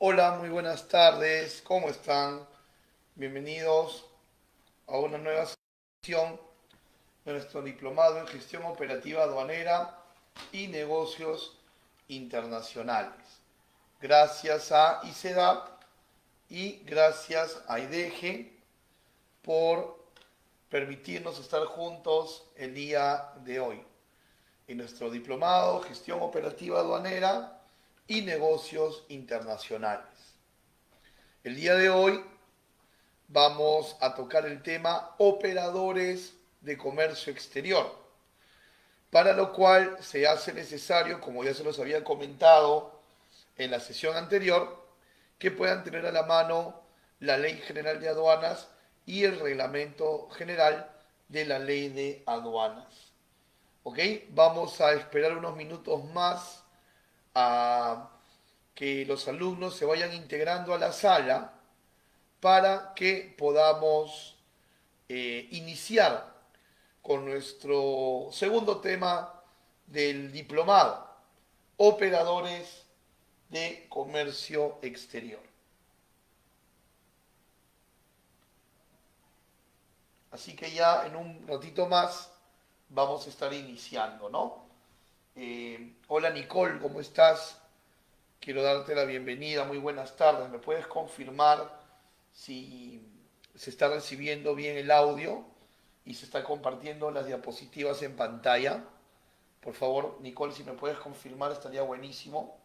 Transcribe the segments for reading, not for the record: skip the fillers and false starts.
Hola, muy buenas tardes, ¿cómo están? Bienvenidos a una nueva sesión de nuestro diplomado en gestión operativa aduanera y negocios internacionales. Gracias a ICEDAP y gracias a IDEGE por permitirnos estar juntos el día de hoy en nuestro diplomado gestión operativa aduanera y negocios internacionales. El día de hoy vamos a tocar el tema operadores de comercio exterior, para lo cual se hace necesario, como ya se los había comentado en la sesión anterior, que puedan tener a la mano la Ley General de Aduanas y el Reglamento General de la Ley de Aduanas. ¿Ok? Vamos a esperar unos minutos más a que los alumnos se vayan integrando a la sala para que podamos iniciar con nuestro segundo tema del diplomado, operadores de comercio exterior. Así que ya en un ratito más vamos a estar iniciando, ¿no? Hola Nicole, ¿cómo estás? Quiero darte la bienvenida, muy buenas tardes. ¿Me puedes confirmar si se está recibiendo bien el audio y se está compartiendo las diapositivas en pantalla? Por favor, Nicole, si me puedes confirmar, estaría buenísimo.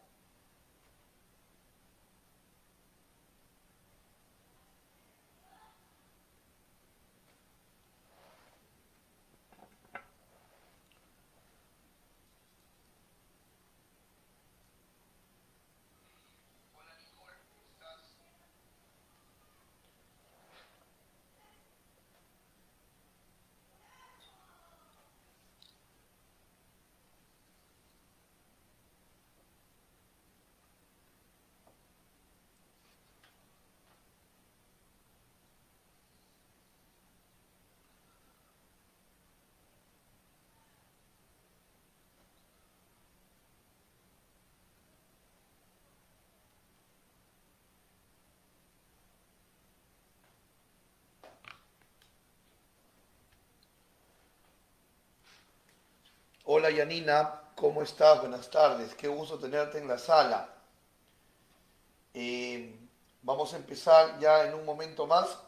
Hola Yanina, ¿cómo estás? Buenas tardes, qué gusto tenerte en la sala. Eh, Vamos a empezar ya en un momento más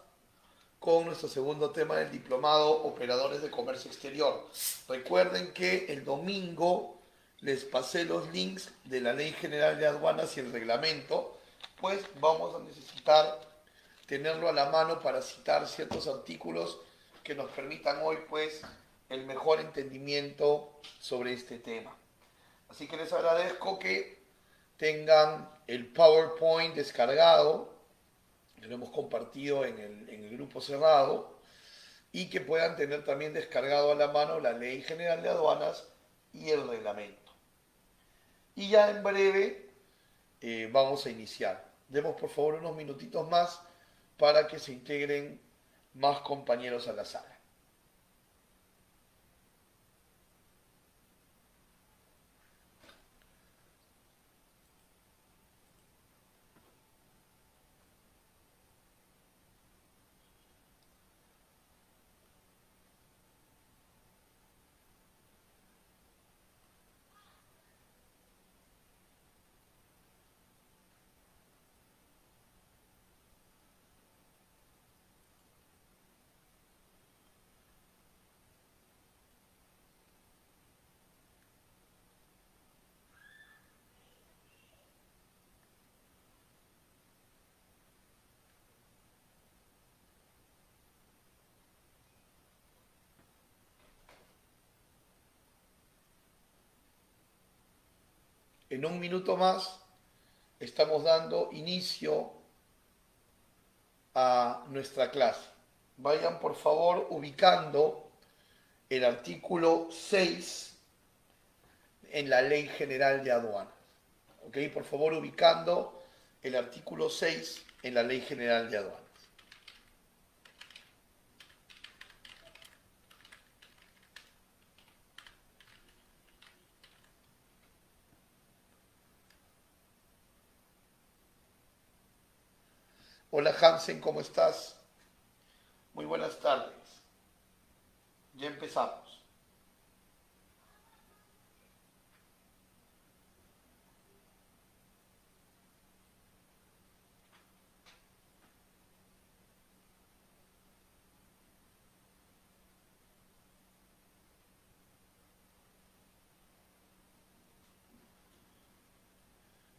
con nuestro segundo tema del diplomado Operadores de Comercio Exterior. Recuerden que el domingo les pasé los links de la Ley General de Aduanas y el reglamento, pues vamos a necesitar tenerlo a la mano para citar ciertos artículos que nos permitan hoy pues el mejor entendimiento sobre este tema. Así que les agradezco que tengan el PowerPoint descargado, que lo hemos compartido en el grupo cerrado, y que puedan tener también descargado a la mano la Ley General de Aduanas y el reglamento. Y ya en breve vamos a iniciar. Demos por favor unos minutitos más para que se integren más compañeros a la sala. En un minuto más estamos dando inicio a nuestra clase. Vayan por favor ubicando el artículo 6 en la Ley General de Aduanas. ¿Ok? Por favor ubicando el artículo 6 en la Ley General de Aduanas. Hola Hansen, ¿cómo estás? Muy buenas tardes. Ya empezamos.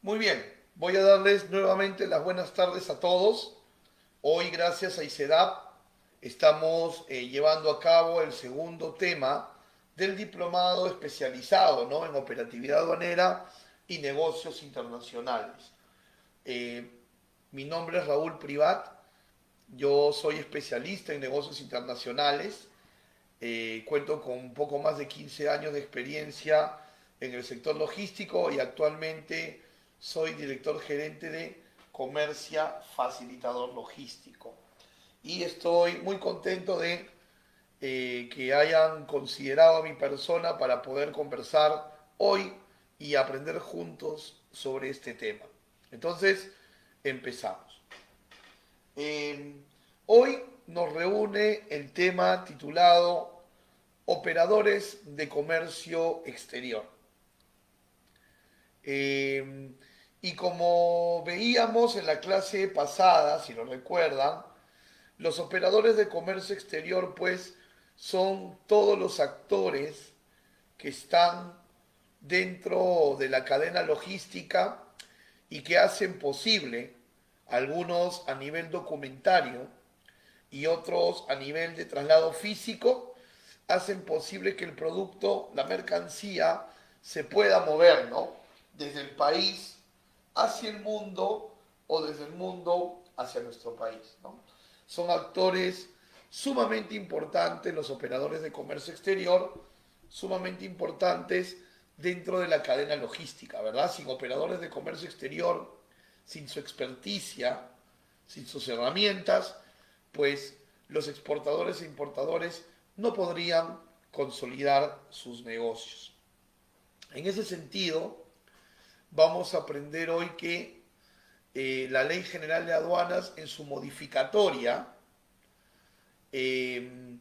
Muy bien, voy a darles nuevamente las buenas tardes a todos. Hoy, gracias a ICEDAP, estamos llevando a cabo el segundo tema del diplomado especializado, ¿no?, en operatividad aduanera y negocios internacionales. Eh, Mi nombre es Raúl Privat, yo soy especialista en negocios internacionales. Cuento con un poco más de 15 años de experiencia en el sector logístico y actualmente soy director gerente de Comercia Facilitador Logístico. Y estoy muy contento de que hayan considerado a mi persona para poder conversar hoy y aprender juntos sobre este tema. Entonces, empezamos. Eh, Hoy nos reúne el tema titulado Operadores de Comercio Exterior. Y como veíamos en la clase pasada, si lo recuerdan, los operadores de comercio exterior pues son todos los actores que están dentro de la cadena logística y que hacen posible, algunos a nivel documentario y otros a nivel de traslado físico, hacen posible que el producto, la mercancía, se pueda mover, ¿no?, desde el país hacia el mundo o desde el mundo hacia nuestro país, ¿no? Son actores sumamente importantes, los operadores de comercio exterior, sumamente importantes dentro de la cadena logística, ¿verdad? Sin operadores de comercio exterior, sin su experticia, sin sus herramientas, pues los exportadores e importadores no podrían consolidar sus negocios. En ese sentido, vamos a aprender hoy que la Ley General de Aduanas, en su modificatoria, eh,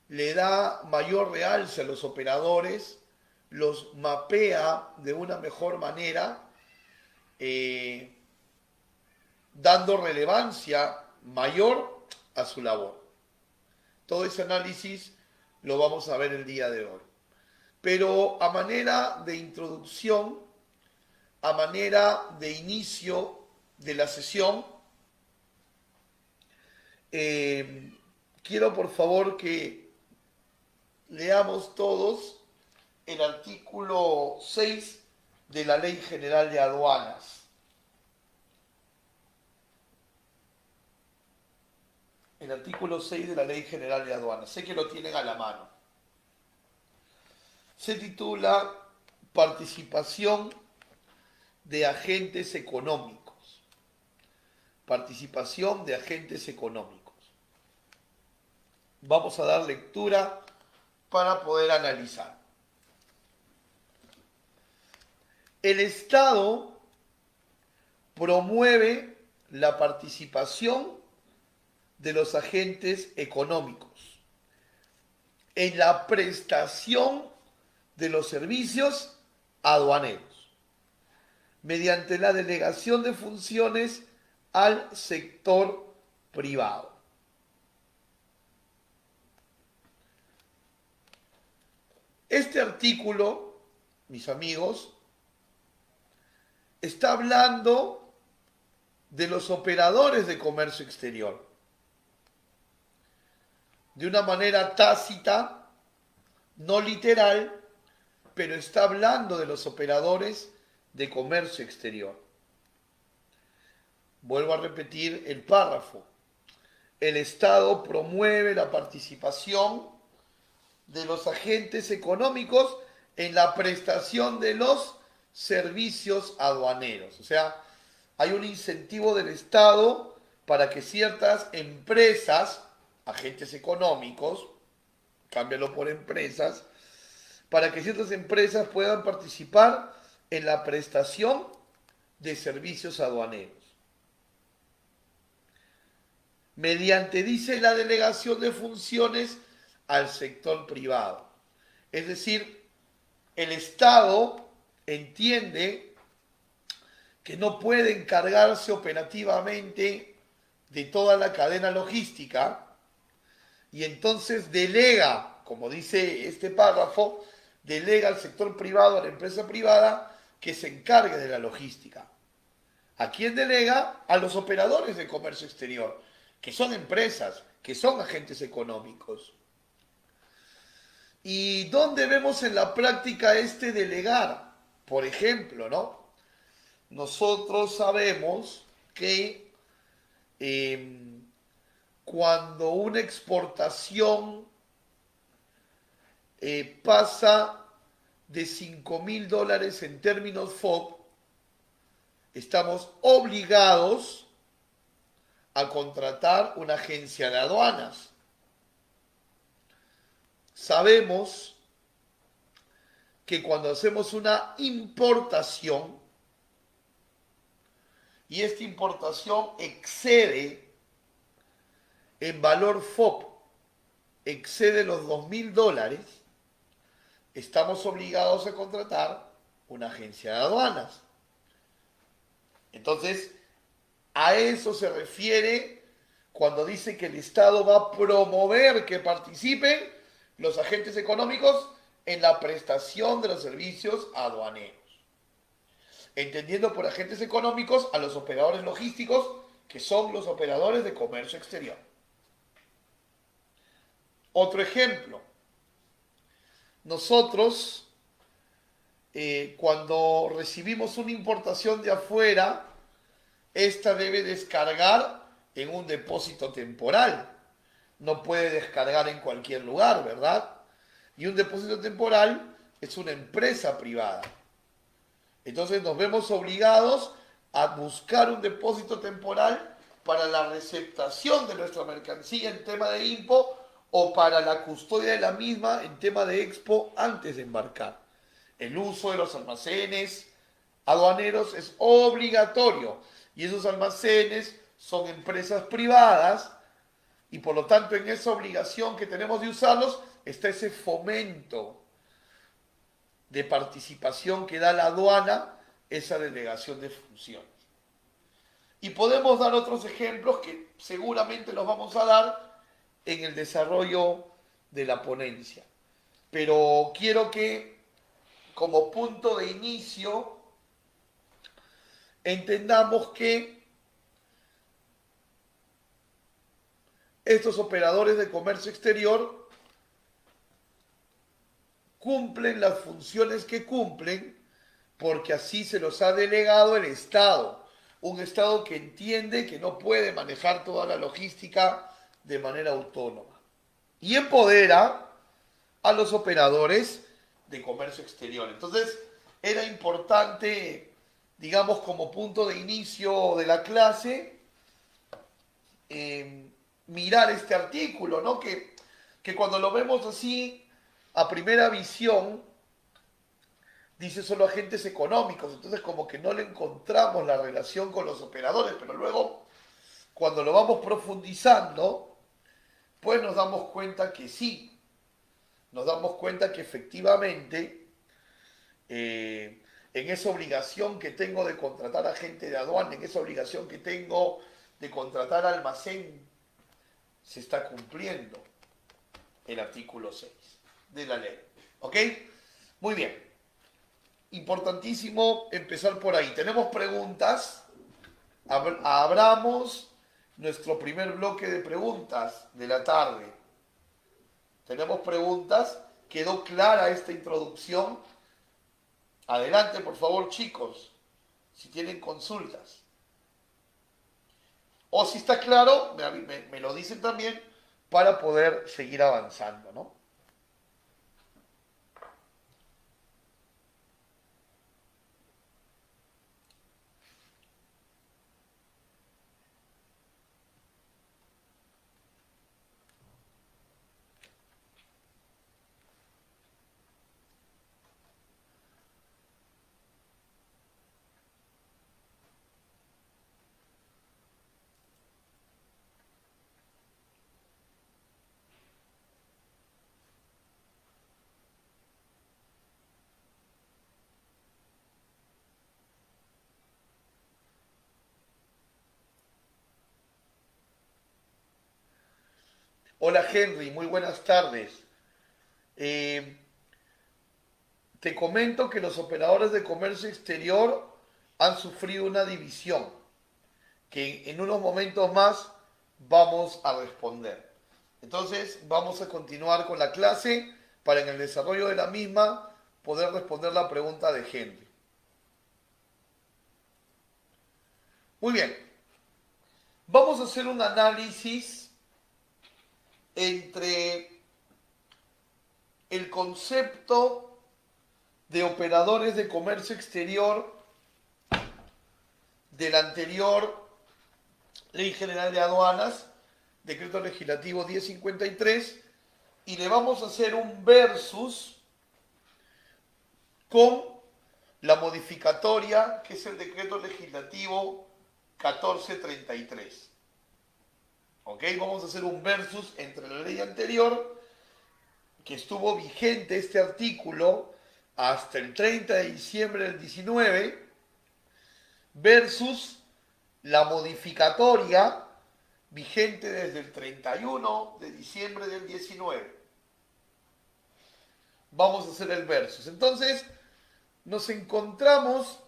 le da mayor realce a los operadores, los mapea de una mejor manera, eh, dando relevancia mayor a su labor. Todo ese análisis lo vamos a ver el día de hoy. Pero a manera de introducción, a manera de inicio de la sesión, eh, quiero por favor que leamos todos el artículo 6 de la Ley General de Aduanas. El artículo 6 de la Ley General de Aduanas. Sé que lo tienen a la mano. Se titula Participación de agentes económicos. Participación de agentes económicos. Vamos a dar lectura para poder analizar. El Estado promueve la participación de los agentes económicos en la prestación de los servicios aduaneros, mediante la delegación de funciones al sector privado. Este artículo, mis amigos, está hablando de los operadores de comercio exterior. De una manera tácita, no literal, pero está hablando de los operadores de comercio exterior. Vuelvo a repetir el párrafo. El Estado promueve la participación de los agentes económicos en la prestación de los servicios aduaneros. O sea, hay un incentivo del Estado para que ciertas empresas, agentes económicos, cámbialo por empresas, para que ciertas empresas puedan participar en la prestación de servicios aduaneros. mediante, dice, la delegación de funciones al sector privado. Es decir, el Estado entiende que no puede encargarse operativamente de toda la cadena logística y entonces delega, como dice este párrafo, delega al sector privado, a la empresa privada, que se encargue de la logística. ¿A quién delega? A los operadores de comercio exterior, que son empresas, que son agentes económicos. ¿Y dónde vemos en la práctica este delegar? Por ejemplo, ¿no? Nosotros sabemos que cuando una exportación pasa de $5.000 en términos FOB, estamos obligados a contratar una agencia de aduanas. Sabemos que cuando hacemos una importación y esta importación excede en valor FOB, excede los $2.000, estamos obligados a contratar una agencia de aduanas. Entonces, a eso se refiere cuando dice que el Estado va a promover que participen los agentes económicos en la prestación de los servicios aduaneros. Entendiendo por agentes económicos a los operadores logísticos, que son los operadores de comercio exterior. Otro ejemplo. Nosotros, cuando recibimos una importación de afuera, esta debe descargar en un depósito temporal. No puede descargar en cualquier lugar, ¿verdad? Y un depósito temporal es una empresa privada. Entonces nos vemos obligados a buscar un depósito temporal para la receptación de nuestra mercancía en tema de IMPO o para la custodia de la misma en tema de Expo antes de embarcar. El uso de los almacenes aduaneros es obligatorio y esos almacenes son empresas privadas y por lo tanto en esa obligación que tenemos de usarlos está ese fomento de participación que da la aduana, esa delegación de funciones. Y podemos dar otros ejemplos que seguramente los vamos a dar en el desarrollo de la ponencia. Pero quiero que como punto de inicio entendamos que estos operadores de comercio exterior cumplen las funciones que cumplen porque así se los ha delegado el Estado. Un Estado que entiende que no puede manejar toda la logística de manera autónoma. Y empodera a los operadores de comercio exterior. Entonces, era importante, digamos, como punto de inicio de la clase, mirar este artículo, ¿no? Que cuando lo vemos así, a primera visión, dice solo agentes económicos, entonces como que no le encontramos la relación con los operadores, pero luego, cuando lo vamos profundizando, pues nos damos cuenta que sí, nos damos cuenta que efectivamente en esa obligación que tengo de contratar agente de aduana, en esa obligación que tengo de contratar almacén, se está cumpliendo el artículo 6 de la ley. ¿Ok? Muy bien. Importantísimo empezar por ahí. Tenemos preguntas. Abramos nuestro primer bloque de preguntas de la tarde. Tenemos preguntas. ¿Quedó clara esta introducción? Adelante, por favor, chicos, si tienen consultas. O si está claro, me lo dicen también para poder seguir avanzando, ¿no? Hola Henry, muy buenas tardes. Eh, Te comento que los operadores de comercio exterior han sufrido una división que en unos momentos más vamos a responder. Entonces vamos a continuar con la clase para en el desarrollo de la misma poder responder la pregunta de Henry. Muy bien, vamos a hacer un análisis entre el concepto de operadores de comercio exterior de la anterior Ley General de Aduanas, Decreto Legislativo 1053, y le vamos a hacer un versus con la modificatoria, que es el Decreto Legislativo 1433. ¿Ok? Vamos a hacer un versus entre la ley anterior, que estuvo vigente este artículo hasta el 30 de diciembre del 19, versus la modificatoria vigente desde el 31 de diciembre del 19. Vamos a hacer el versus. Entonces, nos encontramos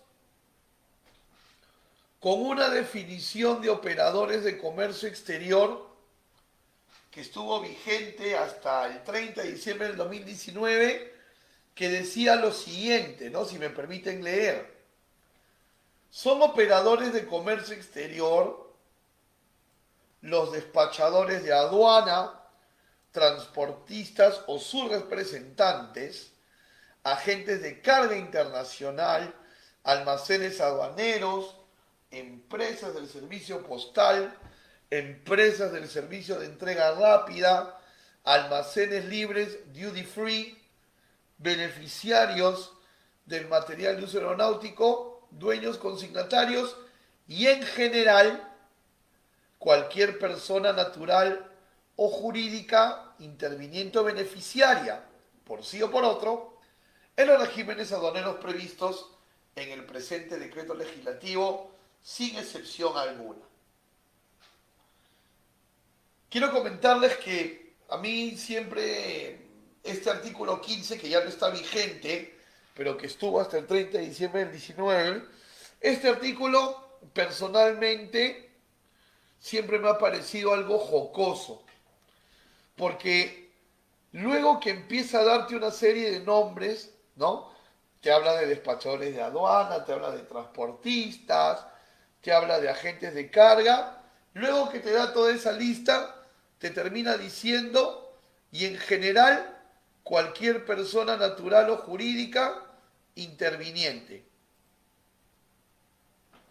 con una definición de operadores de comercio exterior que estuvo vigente hasta el 30 de diciembre del 2019, que decía lo siguiente, ¿no? Si me permiten leer. Son operadores de comercio exterior los despachadores de aduana, transportistas o sus representantes, agentes de carga internacional, almacenes aduaneros, empresas del servicio postal, empresas del servicio de entrega rápida, almacenes libres duty free, beneficiarios del material de uso aeronáutico, dueños consignatarios y en general cualquier persona natural o jurídica interviniente o beneficiaria, por sí o por otro, en los regímenes aduaneros previstos en el presente decreto legislativo, sin excepción alguna. Quiero comentarles que a mí siempre este artículo 15, que ya no está vigente, pero que estuvo hasta el 30 de diciembre del 19, este artículo personalmente siempre me ha parecido algo jocoso, porque luego que empieza a darte una serie de nombres, ¿no? Te habla de despachadores de aduana, te habla de transportistas, te habla de agentes de carga, luego que te da toda esa lista, te termina diciendo, y en general, cualquier persona natural o jurídica interviniente,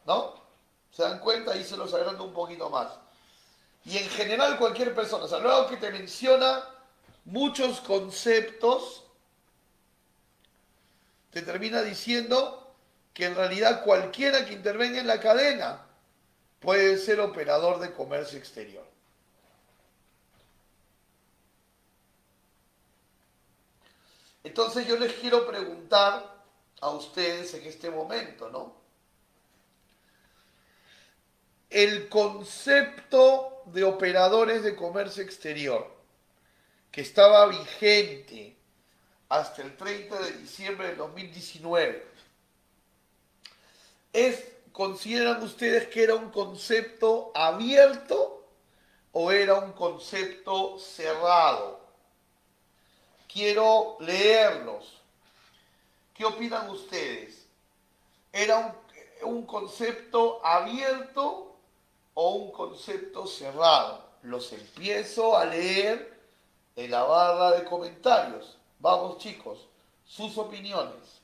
¿no? ¿Se dan cuenta? Ahí se los agrando un poquito más. Y en general cualquier persona, o sea, luego que te menciona muchos conceptos, te termina diciendo que en realidad cualquiera que intervenga en la cadena puede ser operador de comercio exterior. Entonces yo les quiero preguntar a ustedes en este momento, ¿no? El concepto de operadores de comercio exterior, que estaba vigente hasta el 30 de diciembre del 2019, ¿consideran ustedes que era un concepto abierto o era un concepto cerrado? Quiero leerlos. ¿Qué opinan ustedes? ¿Era un concepto abierto o un concepto cerrado? Los empiezo a leer en la barra de comentarios. Vamos chicos, sus opiniones.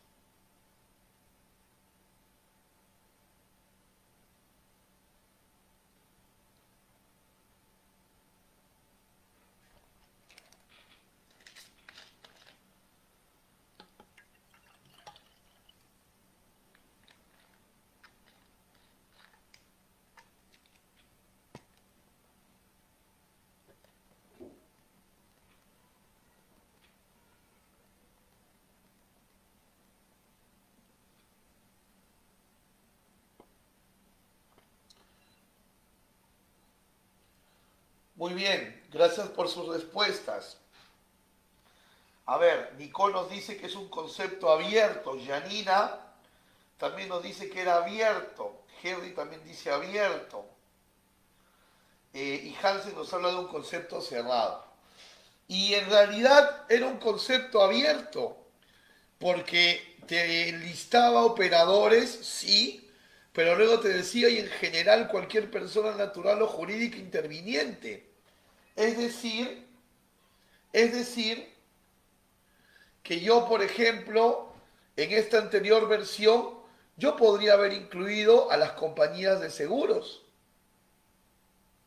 Muy bien, gracias por sus respuestas. A ver, Nicole nos dice que es un concepto abierto. Janina también nos dice que era abierto. Henry también dice abierto. Y Hansen nos habla de un concepto cerrado. Y en realidad era un concepto abierto, porque te listaba operadores, sí, pero luego te decía, y en general cualquier persona natural o jurídica interviniente. Es decir, es decir, que yo, por ejemplo, en esta anterior versión, yo podría haber incluido a las compañías de seguros,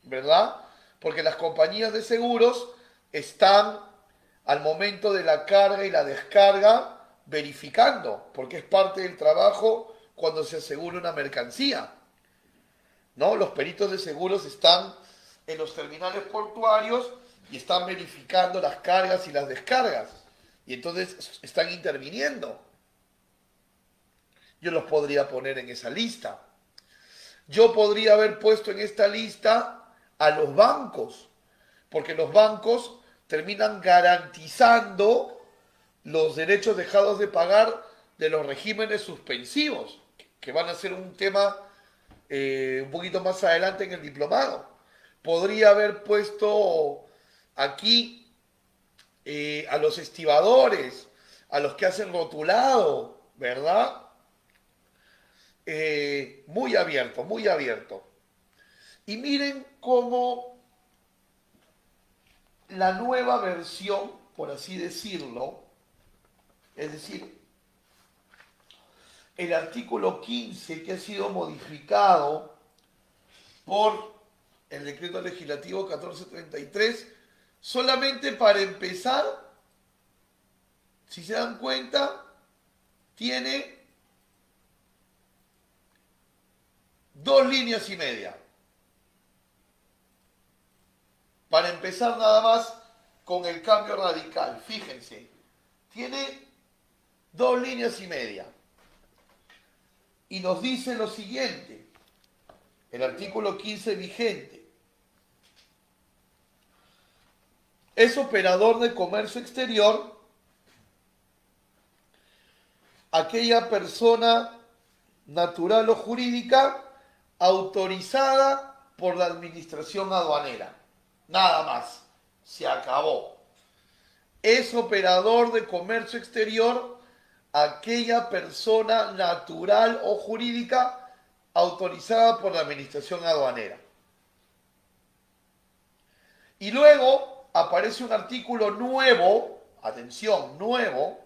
¿verdad? Porque las compañías de seguros están al momento de la carga y la descarga verificando, porque es parte del trabajo cuando se asegura una mercancía, ¿no? Los peritos de seguros están en los terminales portuarios y están verificando las cargas y las descargas. Y entonces están interviniendo. Yo los podría poner en esa lista. Yo podría haber puesto en esta lista a los bancos, porque los bancos terminan garantizando los derechos dejados de pagar de los regímenes suspensivos, que van a ser un tema un poquito más adelante en el diplomado. Podría haber puesto aquí a los estibadores, a los que hacen rotulado, ¿verdad? Muy abierto, muy abierto. Y miren cómo la nueva versión, por así decirlo, es decir, el artículo 15 que ha sido modificado por el decreto legislativo 1433, solamente para empezar, si se dan cuenta, tiene 2 líneas y media. Para empezar nada más con el cambio radical, fíjense, tiene 2 líneas y media. Y nos dice lo siguiente, el artículo 15 vigente. Es operador de comercio exterior aquella persona natural o jurídica autorizada por la administración aduanera. Nada más. Se acabó. Es operador de comercio exterior aquella persona natural o jurídica autorizada por la administración aduanera. Y luego aparece un artículo nuevo, atención, nuevo,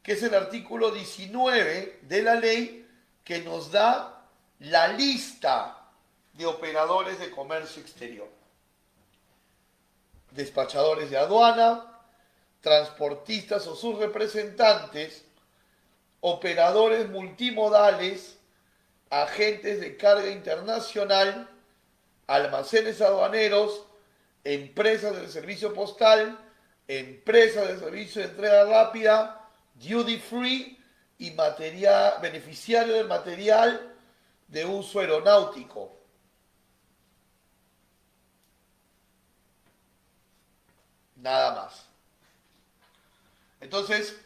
que es el artículo 19 de la ley, que nos da la lista de operadores de comercio exterior. Despachadores de aduana, transportistas o sus representantes, operadores multimodales, agentes de carga internacional, almacenes aduaneros, empresas del servicio postal, empresas del servicio de entrega rápida, duty free y beneficiario del material de uso aeronáutico. Nada más. Entonces,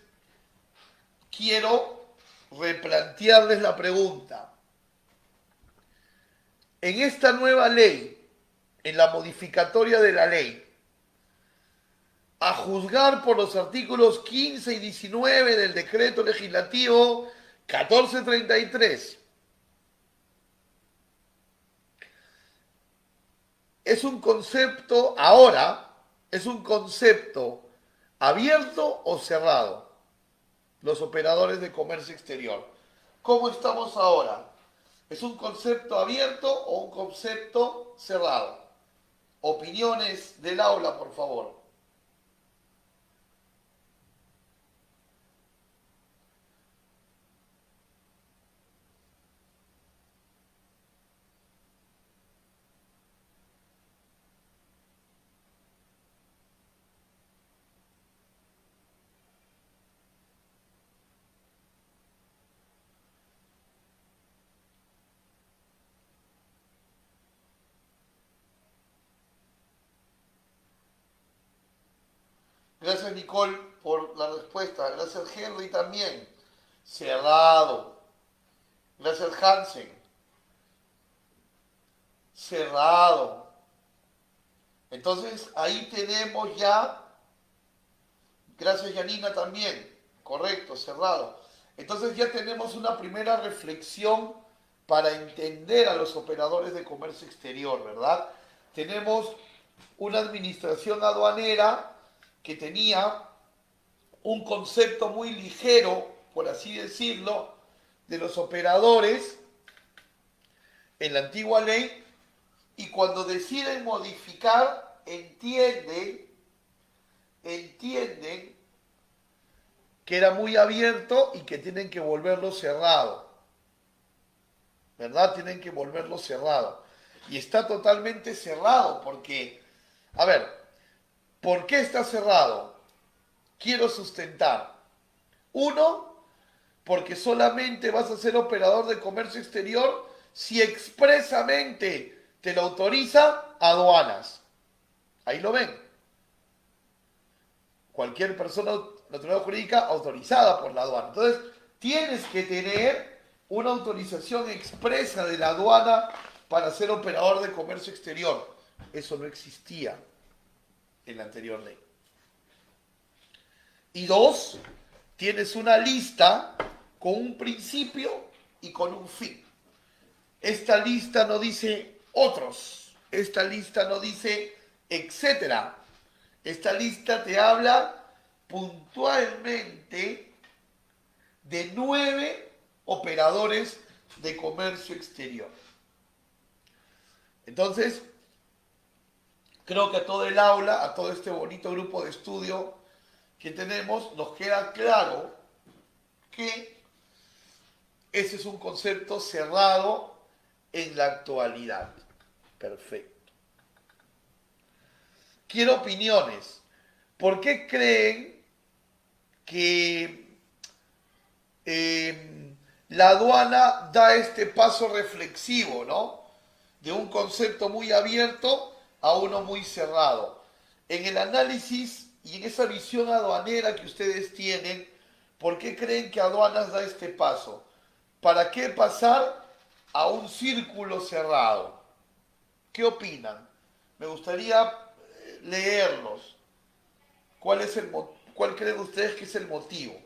quiero replantearles la pregunta. En esta nueva ley, en la modificatoria de la ley, a juzgar por los artículos 15 y 19 del decreto legislativo 1433, es un concepto, ahora, es un concepto abierto o cerrado, los operadores de comercio exterior. ¿Cómo estamos ahora? ¿Es un concepto abierto o un concepto cerrado? Opiniones del aula, por favor. Gracias Nicole por la respuesta. Gracias Henry también. Cerrado. Gracias Hansen. Cerrado. Entonces ahí tenemos ya, gracias Yanina también, correcto, cerrado. Entonces ya tenemos una primera reflexión para entender a los operadores de comercio exterior, ¿verdad? Tenemos una administración aduanera que tenía un concepto muy ligero, por así decirlo, de los operadores en la antigua ley, y cuando deciden modificar, entienden que era muy abierto y que tienen que volverlo cerrado, ¿verdad? Tienen que volverlo cerrado. Y está totalmente cerrado porque, a ver, ¿por qué está cerrado? Quiero sustentar. Uno, porque solamente vas a ser operador de comercio exterior si expresamente te lo autoriza aduanas. Ahí lo ven. Cualquier persona naturaleza jurídica autorizada por la aduana. Entonces, tienes que tener una autorización expresa de la aduana para ser operador de comercio exterior. Eso no existía en la anterior ley. Y dos, tienes una lista con un principio y con un fin. Esta lista no dice otros, esta lista no dice etcétera. Esta lista te habla puntualmente de 9 operadores de comercio exterior. Entonces, creo que a todo el aula, a todo este bonito grupo de estudio que tenemos, nos queda claro que ese es un concepto cerrado en la actualidad. Perfecto. Quiero opiniones. ¿Por qué creen que la aduana da este paso reflexivo, ¿no? De un concepto muy abierto a uno muy cerrado? En el análisis y en esa visión aduanera que ustedes tienen, ¿por qué creen que aduanas da este paso? ¿Para qué pasar a un círculo cerrado? ¿Qué opinan? Me gustaría leerlos. ¿Cuál creen ustedes que es el motivo?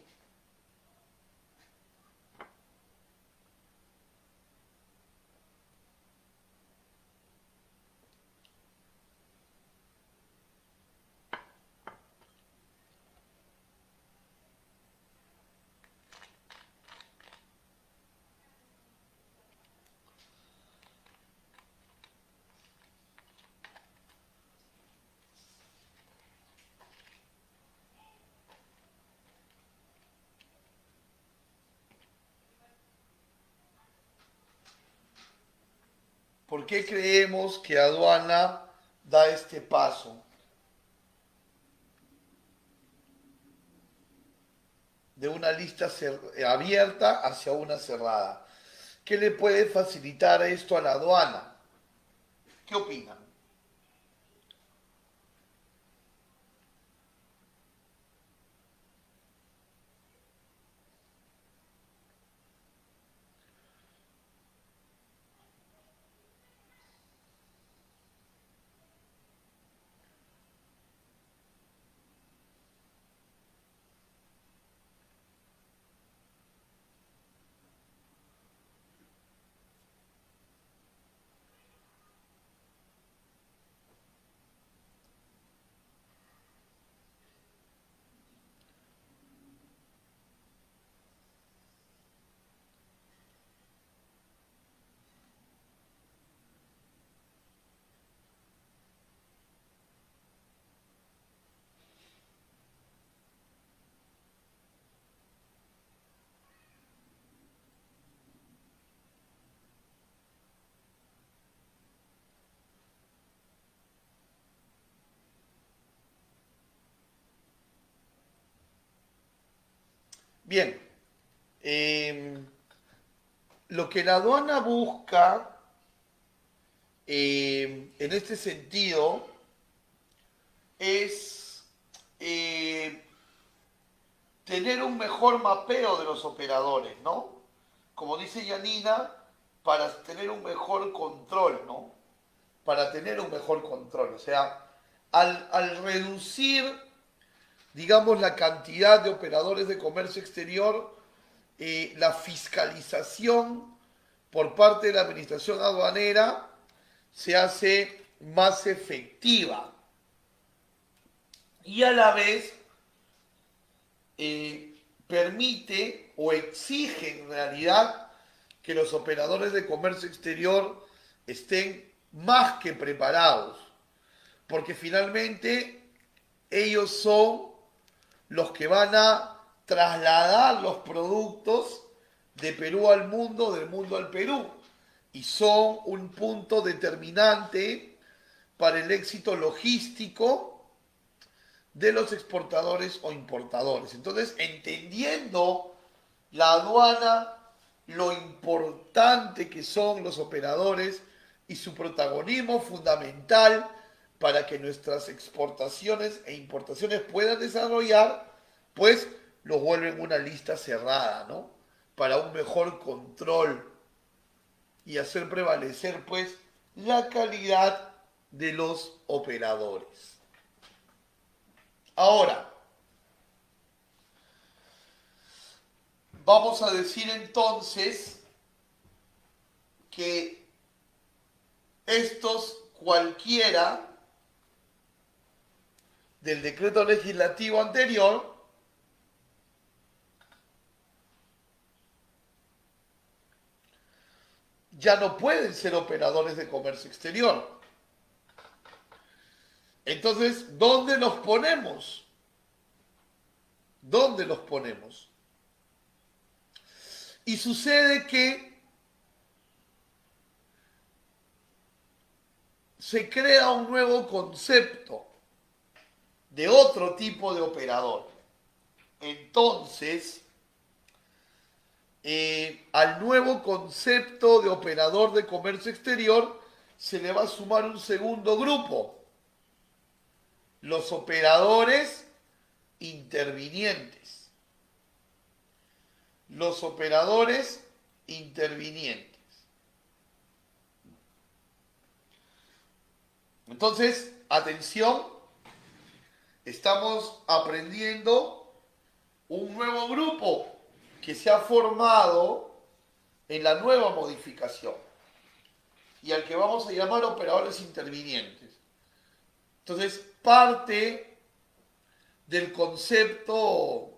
¿Por qué creemos que aduana da este paso de una lista abierta hacia una cerrada? ¿Qué le puede facilitar esto a la aduana? ¿Qué opinan? Bien, eh, lo que la aduana busca en este sentido es tener un mejor mapeo de los operadores, ¿no? Como dice Yanina, para tener un mejor control, ¿no? Para tener un mejor control. O sea, al reducir, digamos, la cantidad de operadores de comercio exterior, la fiscalización por parte de la administración aduanera se hace más efectiva y a la vez permite o exige en realidad que los operadores de comercio exterior estén más que preparados, porque finalmente ellos son los que van a trasladar los productos de Perú al mundo, del mundo al Perú, y son un punto determinante para el éxito logístico de los exportadores o importadores. Entonces, entendiendo la aduana, lo importante que son los operadores y su protagonismo fundamental para que nuestras exportaciones e importaciones puedan desarrollar, pues los vuelven una lista cerrada, ¿no? Para un mejor control y hacer prevalecer, pues, la calidad de los operadores. Ahora, vamos a decir entonces que estos cualquiera del decreto legislativo anterior ya no pueden ser operadores de comercio exterior. Entonces, ¿dónde los ponemos? ¿Dónde los ponemos? Y sucede que se crea un nuevo concepto de otro tipo de operador. Entonces, al nuevo concepto de operador de comercio exterior se le va a sumar un segundo grupo, los operadores intervinientes. Los operadores intervinientes. Entonces, atención, estamos aprendiendo un nuevo grupo que se ha formado en la nueva modificación y al que vamos a llamar operadores intervinientes. Entonces, parte del concepto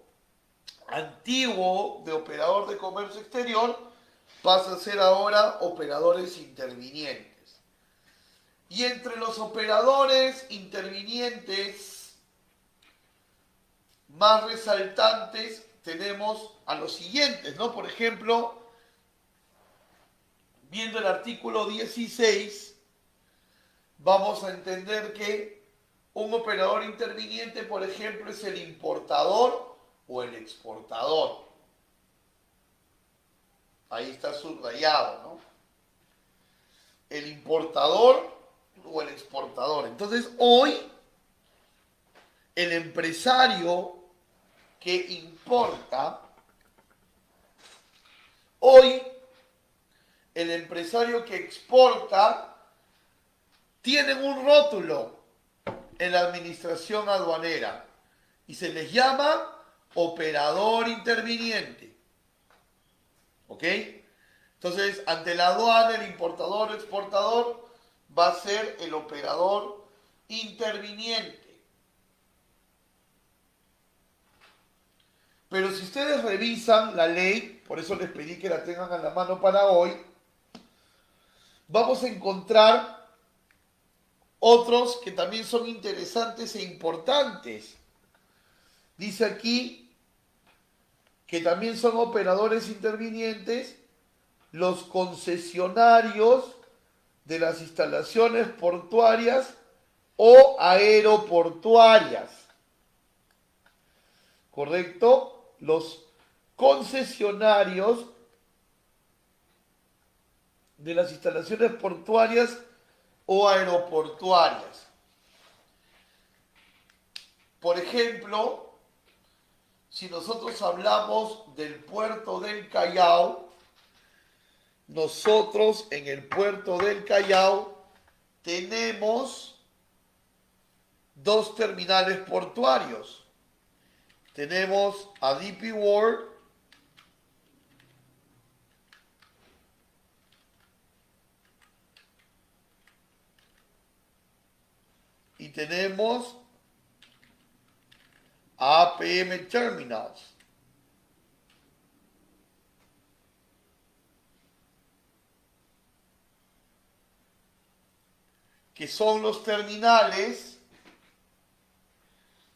antiguo de operador de comercio exterior pasa a ser ahora operadores intervinientes. Y entre los operadores intervinientes más resaltantes tenemos a los siguientes, ¿no? Por ejemplo, viendo el artículo 16, vamos a entender que un operador interviniente, por ejemplo, es el importador o el exportador. Ahí está subrayado, ¿no? El importador o el exportador. Entonces, hoy, el empresario que importa, hoy, el empresario que exporta, tienen un rótulo en la administración aduanera y se les llama operador interviniente. ¿Ok? Entonces, ante la aduana, el importador o exportador va a ser el operador interviniente. Pero si ustedes revisan la ley, por eso les pedí que la tengan a la mano para hoy, vamos a encontrar otros que también son interesantes e importantes. Dice aquí que también son operadores intervinientes los concesionarios de las instalaciones portuarias o aeroportuarias. ¿Correcto? Los concesionarios de las instalaciones portuarias o aeroportuarias. Por ejemplo, si nosotros hablamos del puerto del Callao, nosotros en el puerto del Callao tenemos dos terminales portuarios. Tenemos a DP World y tenemos a APM Terminals. Que son los terminales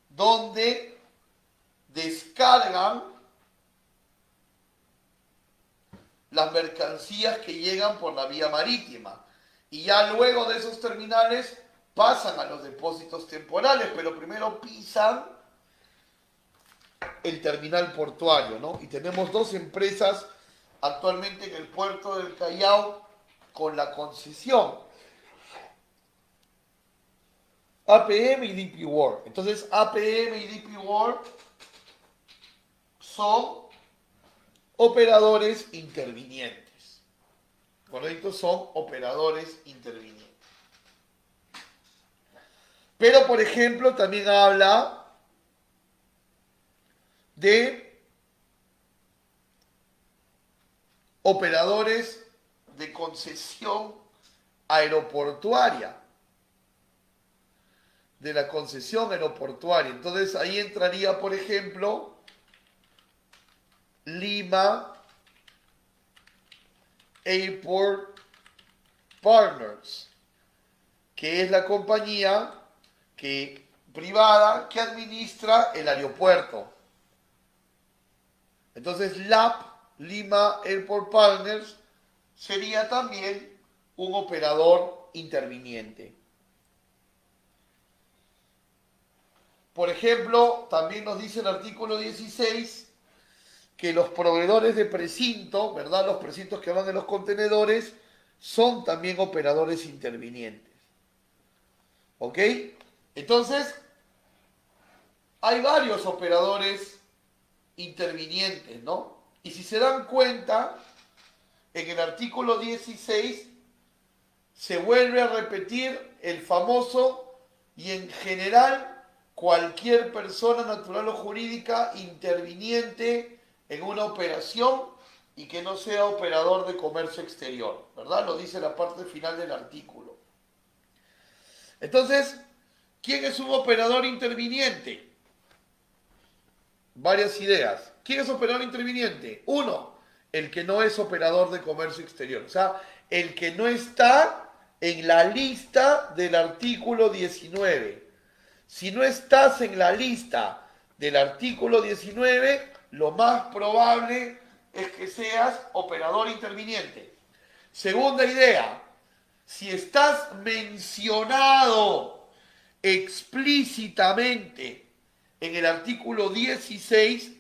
donde descargan las mercancías que llegan por la vía marítima. Y ya luego de esos terminales pasan a los depósitos temporales, pero primero pisan el terminal portuario, ¿no? Y tenemos dos empresas actualmente en el puerto del Callao con la concesión. APM y DP World. Entonces, APM y DP World son operadores intervinientes. ¿Correcto? Son operadores intervinientes. Pero, por ejemplo, también habla de operadores de concesión aeroportuaria. De la concesión aeroportuaria. Entonces, ahí entraría, por ejemplo, Lima Airport Partners, que es la compañía privada que administra el aeropuerto. Entonces, LAP, Lima Airport Partners, sería también un operador interviniente. Por ejemplo, también nos dice el artículo 16 que los proveedores de precinto, ¿verdad? Los precintos que van en los contenedores, son también operadores intervinientes. ¿Ok? Entonces, hay varios operadores intervinientes, ¿no? Y si se dan cuenta, en el artículo 16 se vuelve a repetir el famoso y en general cualquier persona natural o jurídica interviniente en una operación y que no sea operador de comercio exterior, ¿verdad? Lo dice la parte final del artículo. Entonces, ¿quién es un operador interviniente? Varias ideas. ¿Quién es operador interviniente? Uno, el que no es operador de comercio exterior. O sea, el que no está en la lista del artículo 19. Si no estás en la lista del artículo 19, lo más probable es que seas operador interviniente. Segunda idea, si estás mencionado explícitamente en el artículo 16,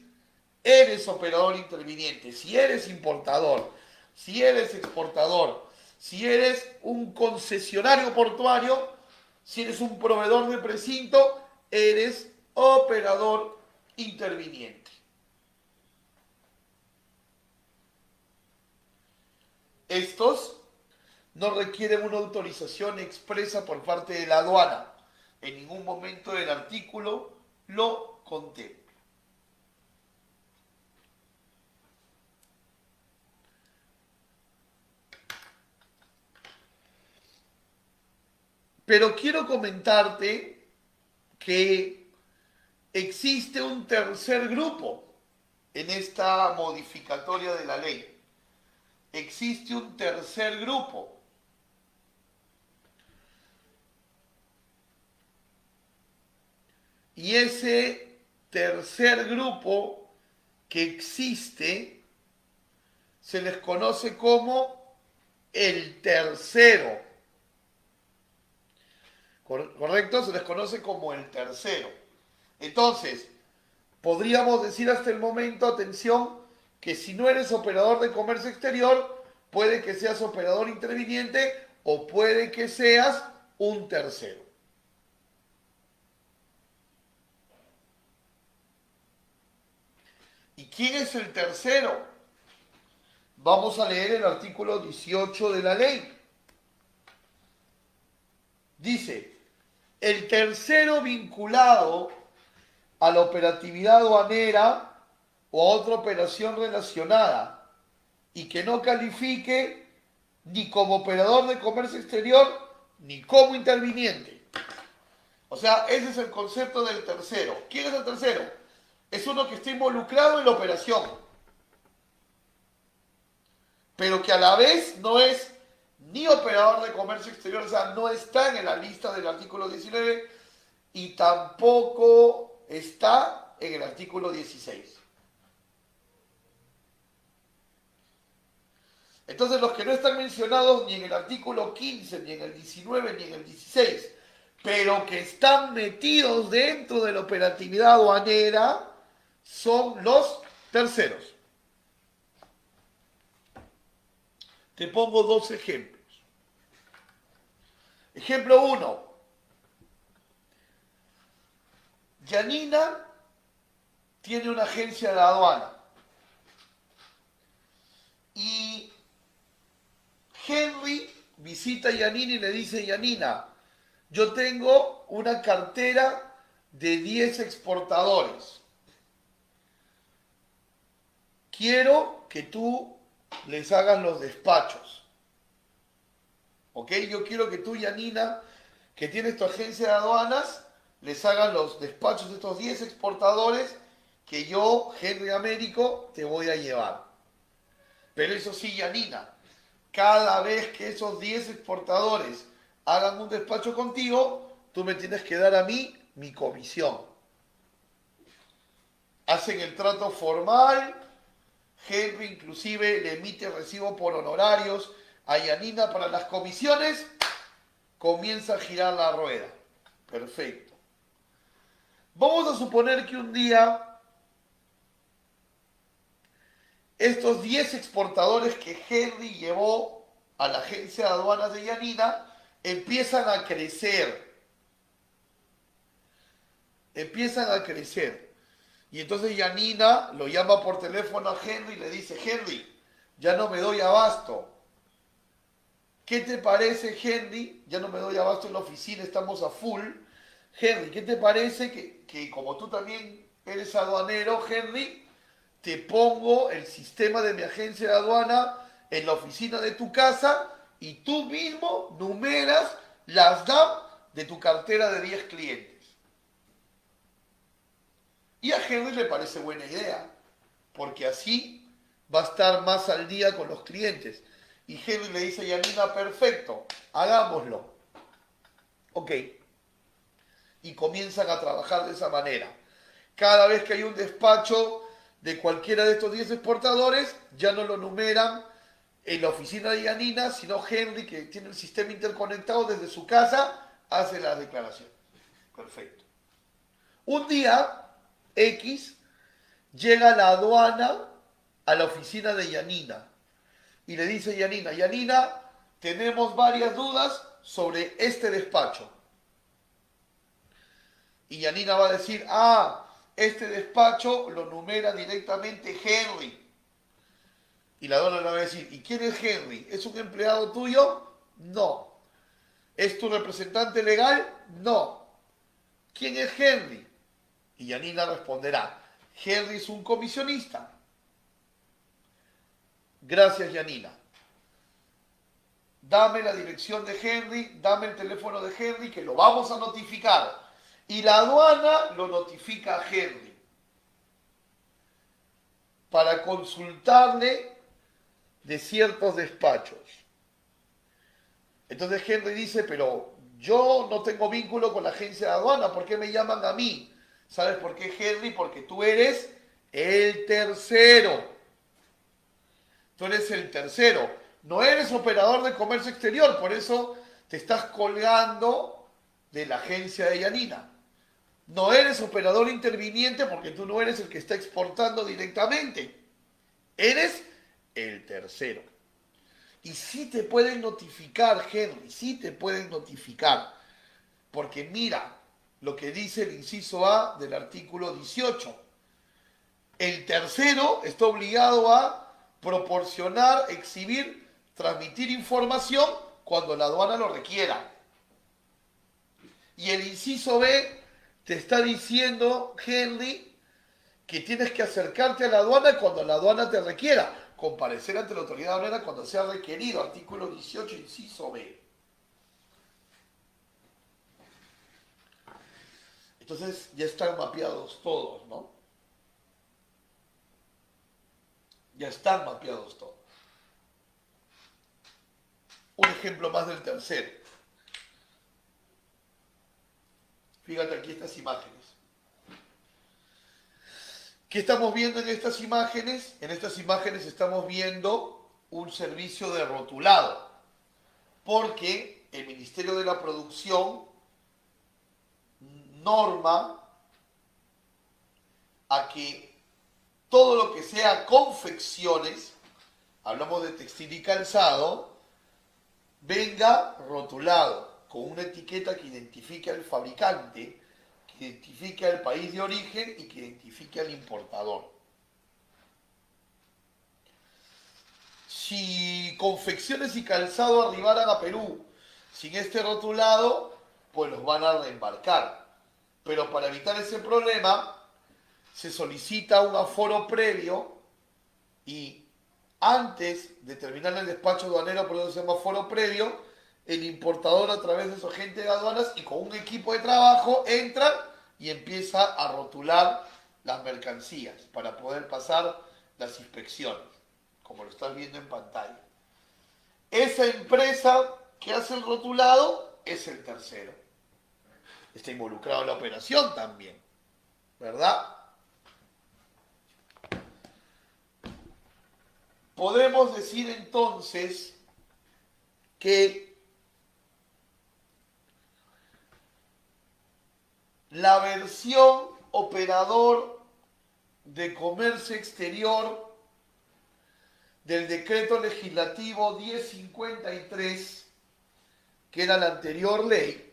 eres operador interviniente. Si eres importador, si eres exportador, si eres un concesionario portuario, si eres un proveedor de precinto, eres operador interviniente. Estos no requieren una autorización expresa por parte de la aduana. En ningún momento del artículo lo contempla. Pero quiero comentarte que existe un tercer grupo en esta modificatoria de la ley. Existe un tercer grupo. Y ese tercer grupo que existe se les conoce como el tercero. ¿Correcto? Se les conoce como el tercero. Entonces, podríamos decir hasta el momento, atención, que si no eres operador de comercio exterior, puede que seas operador interviniente o puede que seas un tercero. ¿Quién es el tercero? Vamos a leer el artículo 18 de la ley. Dice, el tercero vinculado a la operatividad aduanera o a otra operación relacionada y que no califique ni como operador de comercio exterior ni como interviniente. O sea, ese es el concepto del tercero. ¿Quién es el tercero? Es uno que está involucrado en la operación, pero que a la vez no es ni operador de comercio exterior, o sea, no está en la lista del artículo 19 y tampoco está en el artículo 16. Entonces, los que no están mencionados ni en el artículo 15, ni en el 19, ni en el 16, pero que están metidos dentro de la operatividad aduanera, son los terceros. Te pongo dos ejemplos. Ejemplo 1. Yanina tiene una agencia de aduana y Henry visita a Yanina y le dice, Yanina, yo tengo una cartera de 10 exportadores. Quiero que tú les hagas los despachos. ¿Ok? Yo quiero que tú, Yanina, que tienes tu agencia de aduanas, les hagas los despachos de estos 10 exportadores que yo, Henry Américo, te voy a llevar. Pero eso sí, Yanina, cada vez que esos 10 exportadores hagan un despacho contigo, tú me tienes que dar a mí mi comisión. Hacen el trato formal, Henry inclusive le emite recibo por honorarios a Yanina para las comisiones, comienza a girar la rueda. Perfecto. Vamos a suponer que un día estos 10 exportadores que Henry llevó a la agencia de aduanas de Yanina empiezan a crecer. Empiezan a crecer. Y entonces Yanina lo llama por teléfono a Henry y le dice, Henry, ya no me doy abasto. ¿Qué te parece, Henry? Ya no me doy abasto en la oficina, estamos a full. Henry, ¿qué te parece que como tú también eres aduanero, Henry, te pongo el sistema de mi agencia de aduana en la oficina de tu casa y tú mismo numeras las DAM de tu cartera de 10 clientes? Y a Henry le parece buena idea, porque así va a estar más al día con los clientes. Y Henry le dice a Yanina, perfecto, hagámoslo. Ok. Y comienzan a trabajar de esa manera. Cada vez que hay un despacho de cualquiera de estos 10 exportadores, ya no lo numeran en la oficina de Yanina, sino Henry, que tiene el sistema interconectado desde su casa, hace las declaraciones. Perfecto. Un día, X llega a la aduana a la oficina de Yanina y le dice a Yanina, Yanina, tenemos varias dudas sobre este despacho. Y Yanina va a decir, este despacho lo numera directamente Henry. Y la aduana le va a decir, ¿y quién es Henry? ¿Es un empleado tuyo? No. ¿Es tu representante legal? No. ¿Quién es Henry? Y Yanina responderá, Henry es un comisionista. Gracias, Yanina. Dame la dirección de Henry, dame el teléfono de Henry, que lo vamos a notificar. Y la aduana lo notifica a Henry para consultarle de ciertos despachos. Entonces Henry dice, pero yo no tengo vínculo con la agencia de aduana, ¿por qué me llaman a mí? ¿Sabes por qué, Henry? Porque tú eres el tercero. Tú eres el tercero. No eres operador de comercio exterior, por eso te estás colgando de la agencia de Yanina. No eres operador interviniente porque tú no eres el que está exportando directamente. Eres el tercero. Y sí te pueden notificar, Henry, sí te pueden notificar. Porque mira lo que dice el inciso A del artículo 18. El tercero está obligado a proporcionar, exhibir, transmitir información cuando la aduana lo requiera. Y el inciso B te está diciendo, Henry, que tienes que acercarte a la aduana cuando la aduana te requiera. Comparecer ante la autoridad aduanera cuando sea requerido. Artículo 18, inciso B. Entonces ya están mapeados todos, ¿no? Ya están mapeados todos. Un ejemplo más del tercero. Fíjate aquí estas imágenes. ¿Qué estamos viendo en estas imágenes? En estas imágenes estamos viendo un servicio de rotulado, porque el Ministerio de la Producción norma a que todo lo que sea confecciones, hablamos de textil y calzado, venga rotulado con una etiqueta que identifique al fabricante, que identifique al país de origen y que identifique al importador. Si confecciones y calzado arribaran a Perú sin este rotulado, pues los van a reembarcar. Pero para evitar ese problema, se solicita un aforo previo y antes de terminar el despacho aduanero, por eso se llama aforo previo, el importador a través de su agente de aduanas y con un equipo de trabajo entra y empieza a rotular las mercancías para poder pasar las inspecciones, como lo estás viendo en pantalla. Esa empresa que hace el rotulado es el tercero. Está involucrado en la operación también, ¿verdad? Podemos decir entonces que la versión operador de comercio exterior del decreto legislativo 1053, que era la anterior ley,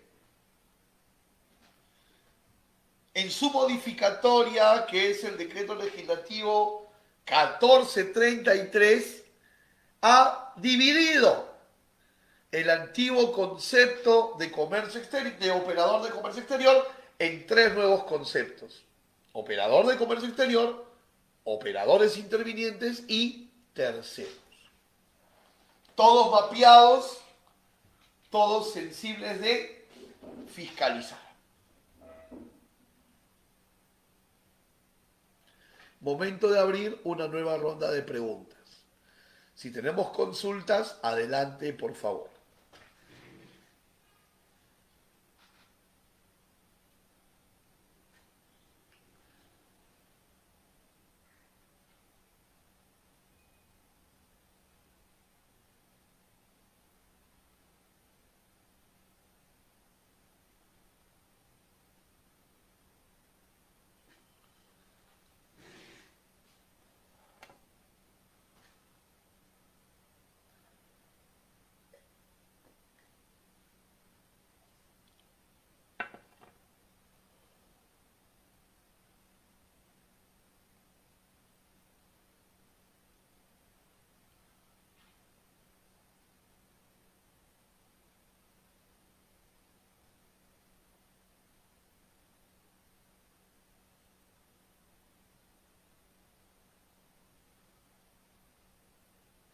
en su modificatoria, que es el decreto legislativo 1433, ha dividido el antiguo concepto de comercio exterior, de operador de comercio exterior, en tres nuevos conceptos: operador de comercio exterior, operadores intervinientes y terceros. Todos mapeados, todos sensibles de fiscalizar. Momento de abrir una nueva ronda de preguntas. Si tenemos consultas, adelante, por favor.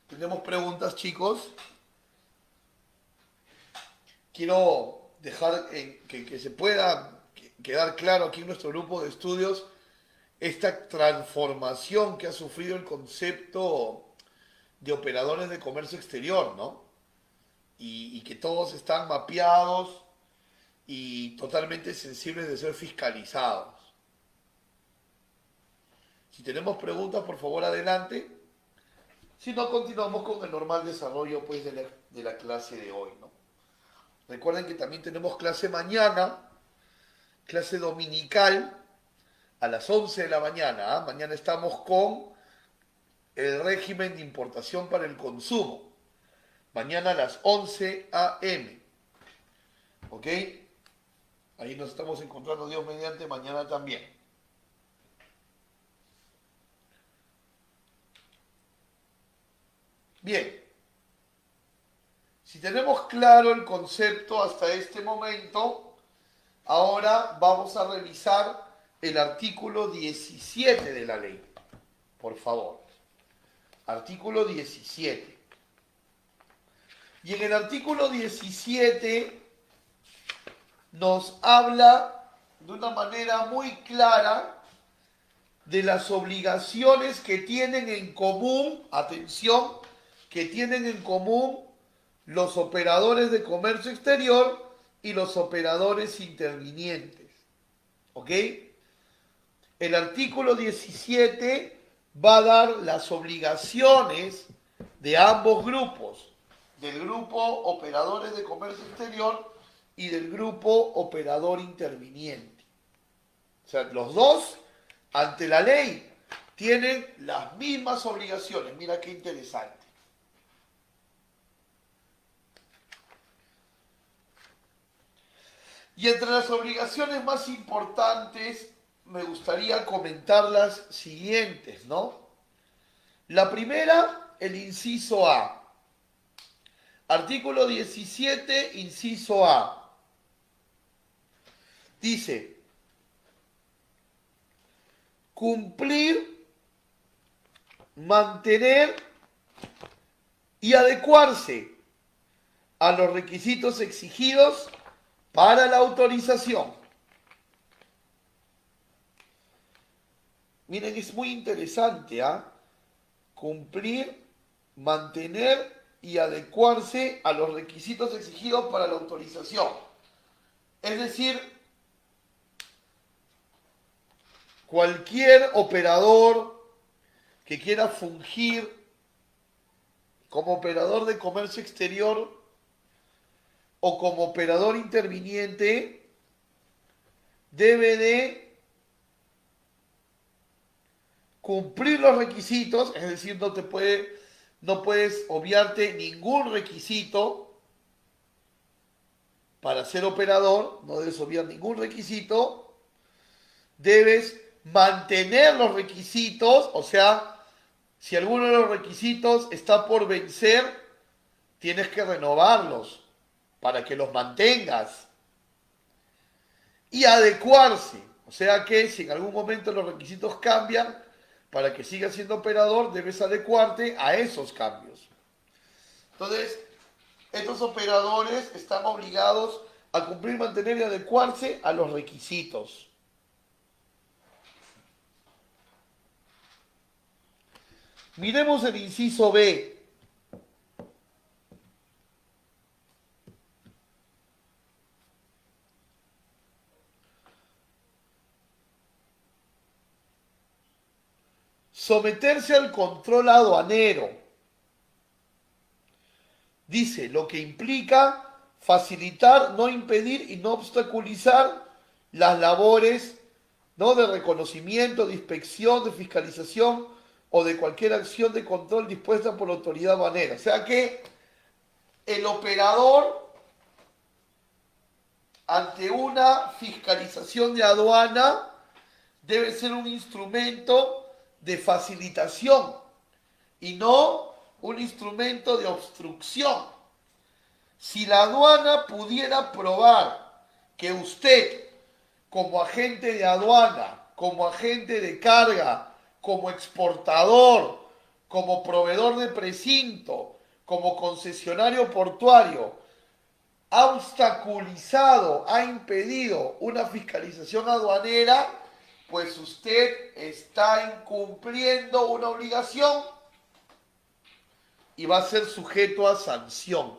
¿Tenemos preguntas, chicos? Quiero dejar que se pueda quedar claro aquí en nuestro grupo de estudios esta transformación que ha sufrido el concepto de operadores de comercio exterior, ¿no? Y que todos están mapeados y totalmente sensibles de ser fiscalizados. Si tenemos preguntas, por favor, adelante. Si no, continuamos con el normal desarrollo, pues, de la clase de hoy, ¿no? Recuerden que también tenemos clase mañana, clase dominical, a las 11 de la mañana. ¿Ah? Mañana estamos con el régimen de importación para el consumo. Mañana a las 11 a.m. ¿Ok? Ahí nos estamos encontrando, Dios mediante, mañana también. Bien, si tenemos claro el concepto hasta este momento, ahora vamos a revisar el artículo 17 de la ley. Por favor. Artículo 17. Y en el artículo 17 nos habla de una manera muy clara de las obligaciones que tienen en común, atención, que tienen en común los operadores de comercio exterior y los operadores intervinientes. ¿Ok? El artículo 17 va a dar las obligaciones de ambos grupos, del grupo operadores de comercio exterior y del grupo operador interviniente. O sea, los dos, ante la ley, tienen las mismas obligaciones. Mira qué interesante. Y entre las obligaciones más importantes, me gustaría comentar las siguientes, ¿no? La primera, el inciso A. Artículo 17, inciso A. Dice, cumplir, mantener y adecuarse a los requisitos exigidos para la autorización. Miren, es muy interesante, ¿ah? Cumplir, mantener y adecuarse a los requisitos exigidos para la autorización. Es decir, cualquier operador que quiera fungir como operador de comercio exterior o como operador interviniente debe de cumplir los requisitos, es decir, no puedes obviarte ningún requisito para ser operador, no debes obviar ningún requisito, debes mantener los requisitos, o sea, si alguno de los requisitos está por vencer, tienes que renovarlos para que los mantengas. Y adecuarse, o sea que si en algún momento los requisitos cambian, para que sigas siendo operador, debes adecuarte a esos cambios. Entonces, estos operadores están obligados a cumplir, mantener y adecuarse a los requisitos. Miremos el inciso B. Someterse al control aduanero. Dice, lo que implica facilitar, no impedir y no obstaculizar las labores, ¿no?, de reconocimiento, de inspección, de fiscalización o de cualquier acción de control dispuesta por la autoridad aduanera. O sea que el operador, ante una fiscalización de aduana, debe ser un instrumento de facilitación y no un instrumento de obstrucción. Si la aduana pudiera probar que usted, como agente de aduana, como agente de carga, como exportador, como proveedor de precinto, como concesionario portuario, ha obstaculizado, ha impedido una fiscalización aduanera, pues usted está incumpliendo una obligación y va a ser sujeto a sanción.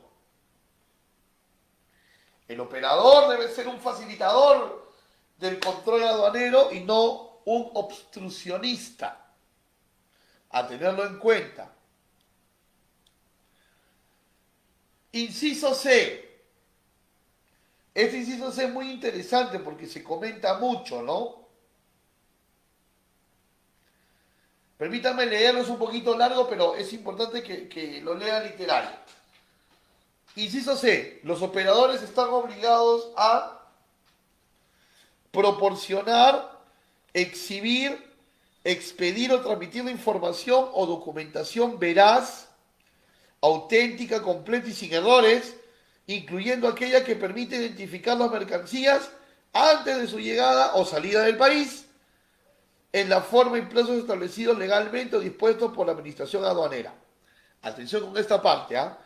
El operador debe ser un facilitador del control aduanero y no un obstruccionista. A tenerlo en cuenta. Inciso C. Este inciso C es muy interesante porque se comenta mucho, ¿no? Permítanme leerlo, es un poquito largo, pero es importante que lo lea literal. Inciso C. Los operadores están obligados a proporcionar, exhibir, expedir o transmitir la información o documentación veraz auténtica, completa y sin errores, incluyendo aquella que permite identificar las mercancías antes de su llegada o salida del país, en la forma y plazos establecidos legalmente o dispuestos por la Administración Aduanera. Atención con esta parte, ¿ah?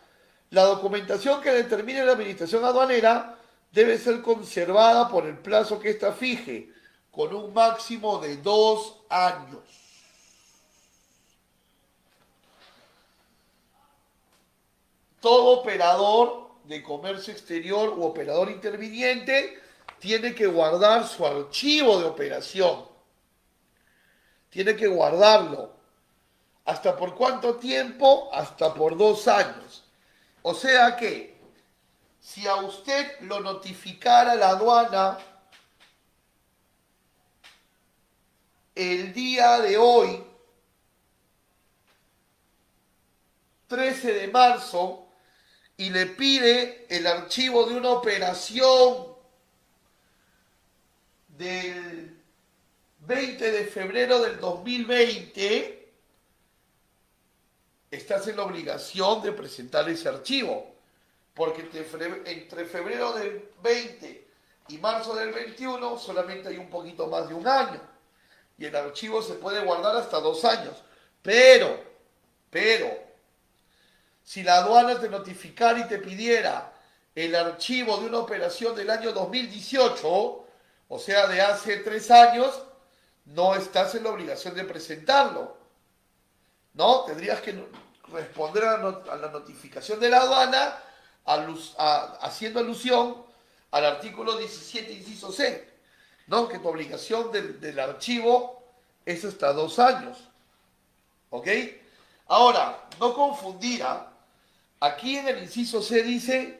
La documentación que determine la Administración Aduanera debe ser conservada por el plazo que ésta fije, con un máximo de 2 años. Todo operador de comercio exterior u operador interviniente tiene que guardar su archivo de operación. Tiene que guardarlo. ¿Hasta por cuánto tiempo? Hasta por 2 años. O sea que, si a usted lo notificara la aduana el día de hoy, 13 de marzo, y le pide el archivo de una operación del 20 de febrero del 2020, estás en la obligación de presentar ese archivo, porque entre febrero del 20 y marzo del 21 solamente hay un poquito más de un año, y el archivo se puede guardar hasta 2 años, pero, si la aduana te notificara y te pidiera el archivo de una operación del año 2018, o sea, de hace 3 años, no estás en la obligación de presentarlo, ¿no? Tendrías que responder a la notificación de la aduana haciendo alusión al artículo 17, inciso C, ¿no? Que tu obligación del archivo es hasta 2 años, ¿ok? Ahora, no confundirá. Aquí en el inciso C dice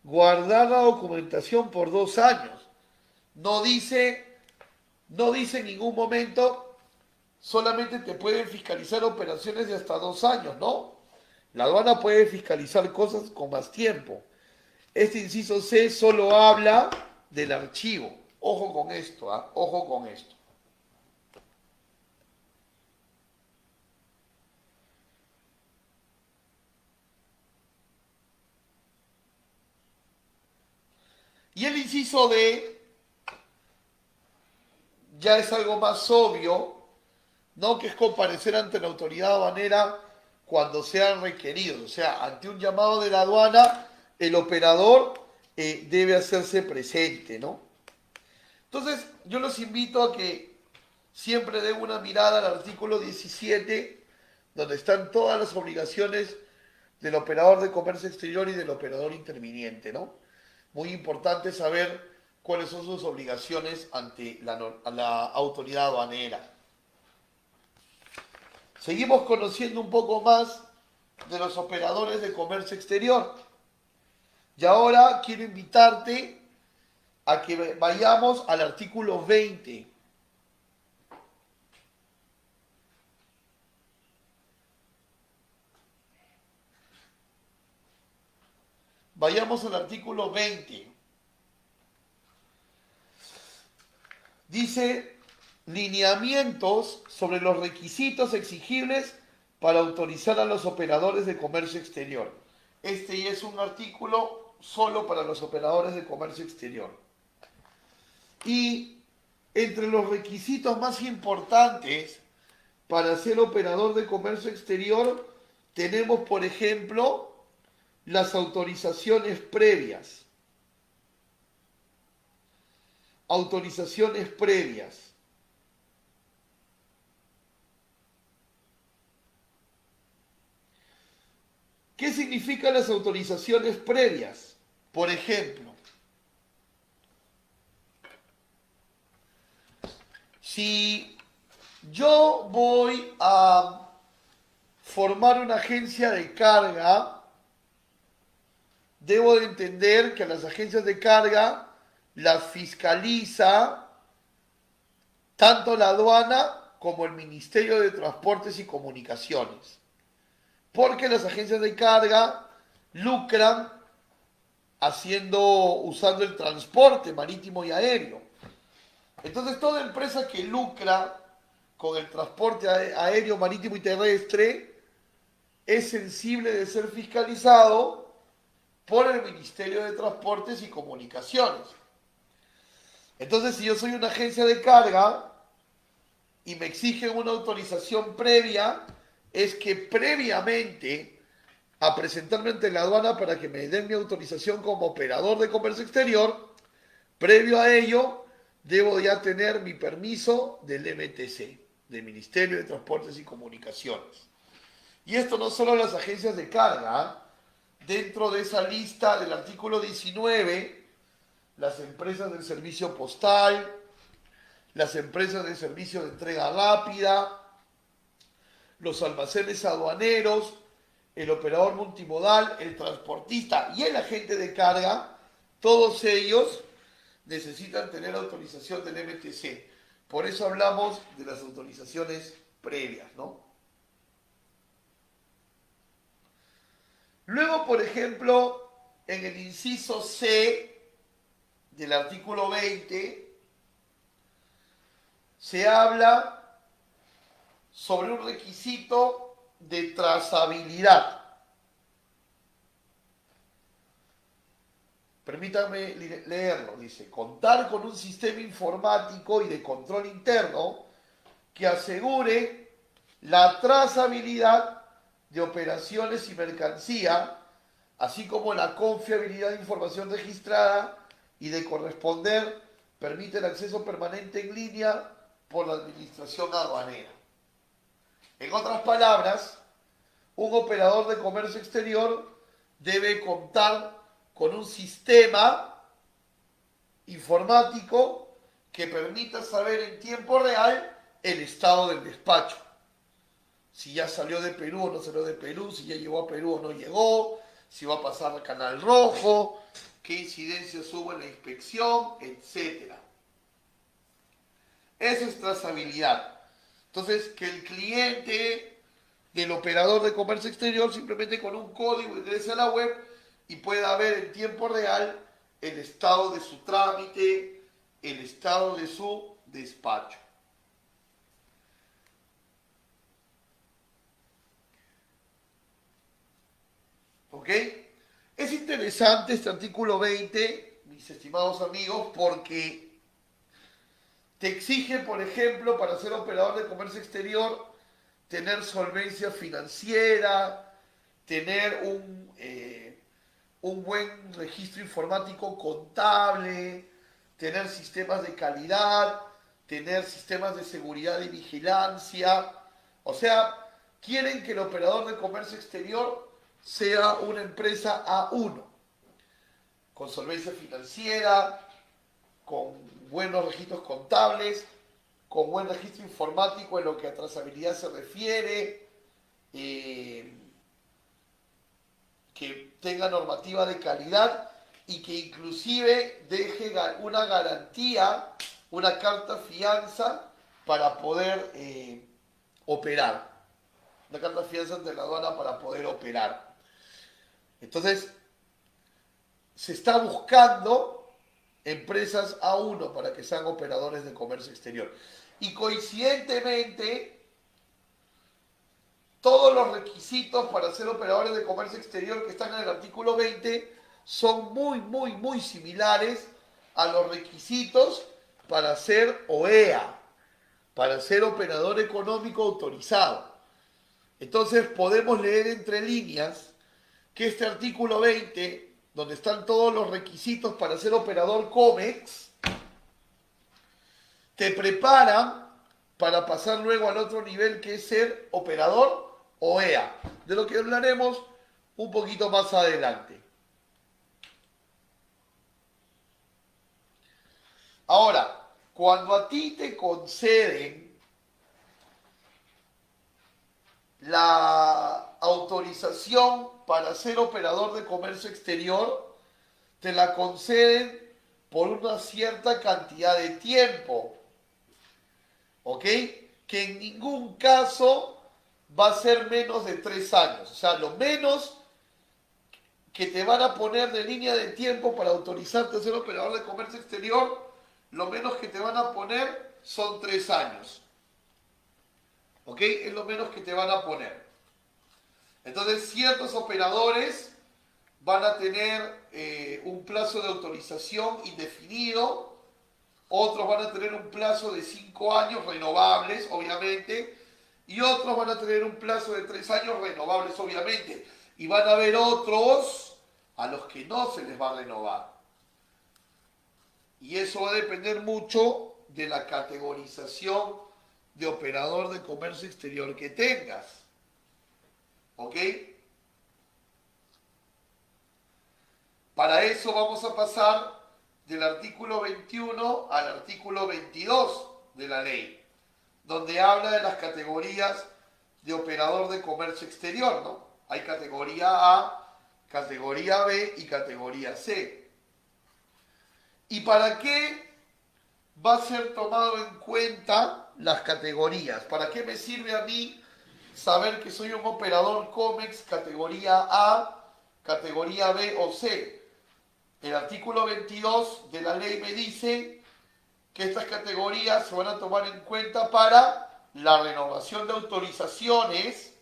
guardar la documentación por 2 años. No dice en ningún momento solamente te pueden fiscalizar operaciones de hasta 2 años, ¿no? La aduana puede fiscalizar cosas con más tiempo. Este inciso C solo habla del archivo. Ojo con esto, ¿ah? Ojo con esto. Y el inciso D ya es algo más obvio, ¿no? Que es comparecer ante la autoridad aduanera cuando sean requeridos. O sea, ante un llamado de la aduana, el operador debe hacerse presente, ¿no? Entonces, yo los invito a que siempre den una mirada al artículo 17, donde están todas las obligaciones del operador de comercio exterior y del operador interviniente, ¿no? Muy importante saber cuáles son sus obligaciones ante la autoridad aduanera. Seguimos conociendo un poco más de los operadores de comercio exterior. Y ahora quiero invitarte a que vayamos al artículo 20. Vayamos al artículo 20. Dice lineamientos sobre los requisitos exigibles para autorizar a los operadores de comercio exterior. Este ya es un artículo solo para los operadores de comercio exterior. Y entre los requisitos más importantes para ser operador de comercio exterior tenemos, por ejemplo, las autorizaciones previas. Autorizaciones previas. ¿Qué significan las autorizaciones previas? Por ejemplo, si yo voy a formar una agencia de carga, debo de entender que a las agencias de carga las fiscaliza tanto la aduana como el Ministerio de Transportes y Comunicaciones. Porque las agencias de carga lucran usando el transporte marítimo y aéreo. Entonces, toda empresa que lucra con el transporte aéreo, marítimo y terrestre es sensible de ser fiscalizado por el Ministerio de Transportes y Comunicaciones. Entonces, si yo soy una agencia de carga y me exigen una autorización previa, es que previamente a presentarme ante la aduana para que me den mi autorización como operador de comercio exterior, previo a ello, debo ya tener mi permiso del MTC, del Ministerio de Transportes y Comunicaciones. Y esto no solo las agencias de carga, dentro de esa lista del artículo 19, las empresas del servicio postal, las empresas de servicio de entrega rápida, los almacenes aduaneros, el operador multimodal, el transportista y el agente de carga, todos ellos necesitan tener autorización del MTC. Por eso hablamos de las autorizaciones previas, ¿no? Luego, por ejemplo, en el inciso C del artículo 20, se habla sobre un requisito de trazabilidad. Permítanme leerlo. Dice, contar con un sistema informático y de control interno que asegure la trazabilidad de operaciones y mercancía, así como la confiabilidad de información registrada y de corresponder, permite el acceso permanente en línea por la administración aduanera. En otras palabras, un operador de comercio exterior debe contar con un sistema informático que permita saber en tiempo real el estado del despacho. Si ya salió de Perú o no salió de Perú, si ya llegó a Perú o no llegó, si va a pasar al Canal Rojo, qué incidencias hubo en la inspección, etc. Esa es trazabilidad. Entonces, que el cliente del operador de comercio exterior simplemente con un código ingrese a la web y pueda ver en tiempo real el estado de su trámite, el estado de su despacho. ¿Ok? Es interesante este artículo 20, mis estimados amigos, porque te exige, por ejemplo, para ser operador de comercio exterior, tener solvencia financiera, tener un buen registro informático contable, tener sistemas de calidad, tener sistemas de seguridad y vigilancia. O sea, quieren que el operador de comercio exterior sea una empresa A1, con solvencia financiera, con buenos registros contables, con buen registro informático en lo que a trazabilidad se refiere, que tenga normativa de calidad y que inclusive deje una garantía, una carta fianza para poder operar. Una carta fianza ante la aduana para poder operar. Entonces, se está buscando empresas A1 para que sean operadores de comercio exterior. Y coincidentemente, todos los requisitos para ser operadores de comercio exterior que están en el artículo 20 son muy similares a los requisitos para ser OEA, para ser operador económico autorizado. Entonces podemos leer entre líneas que este artículo 20, donde están todos los requisitos para ser operador COMEX, te preparan para pasar luego al otro nivel que es ser operador OEA, de lo que hablaremos un poquito más adelante. Ahora, cuando a ti te conceden la autorización para ser operador de comercio exterior, te la conceden por una cierta cantidad de tiempo, ¿ok? Que en ningún caso va a ser menos de 3 años. O sea, lo menos que te van a poner de línea de tiempo para autorizarte a ser operador de comercio exterior, lo menos que te van a poner son 3 años. ¿Ok? Es lo menos que te van a poner. Entonces, ciertos operadores van a tener un plazo de autorización indefinido, otros van a tener un plazo de 5 años renovables, obviamente, y otros van a tener un plazo de 3 años renovables, obviamente, y van a haber otros a los que no se les va a renovar. Y eso va a depender mucho de la categorización de operador de comercio exterior que tengas. ¿Ok? Para eso vamos a pasar del artículo 21 al artículo 22 de la ley, donde habla de las categorías de operador de comercio exterior, ¿no? Hay categoría A, categoría B y categoría C. ¿Y para qué va a ser tomado en cuenta las categorías? ¿Para qué me sirve a mí saber que soy un operador COMEX categoría A, categoría B o C? El artículo 22 de la ley me dice que estas categorías se van a tomar en cuenta para la renovación de autorizaciones,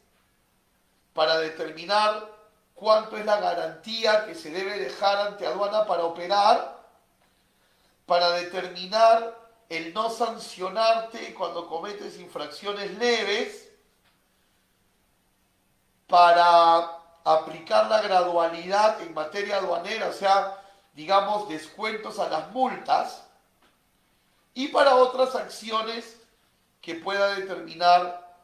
para determinar cuánto es la garantía que se debe dejar ante aduana para operar, para determinar el no sancionarte cuando cometes infracciones leves, para aplicar la gradualidad en materia aduanera, o sea, digamos, descuentos a las multas, y para otras acciones que pueda determinar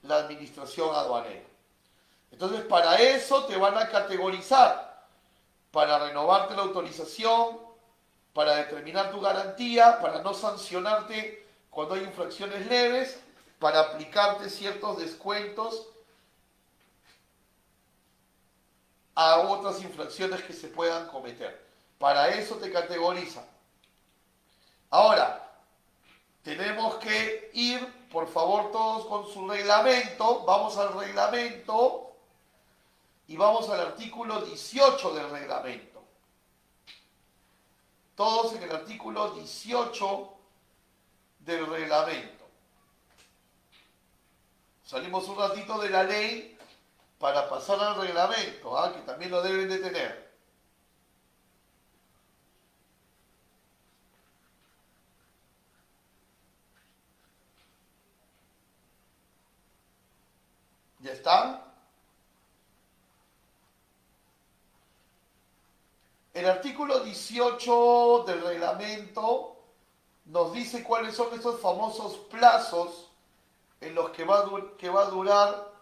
la administración aduanera. Entonces, para eso te van a categorizar, para renovarte la autorización, para determinar tu garantía, para no sancionarte cuando hay infracciones leves, para aplicarte ciertos descuentos a otras infracciones que se puedan cometer. Para eso te categorizan. Ahora, tenemos que ir, por favor, todos con su reglamento. Vamos al reglamento y vamos al artículo 18 del reglamento. Todos en el artículo 18 del reglamento. Salimos un ratito de la ley para pasar al reglamento, que también lo deben de tener. ¿Ya están? El artículo 18 del reglamento nos dice cuáles son esos famosos plazos en los que va a durar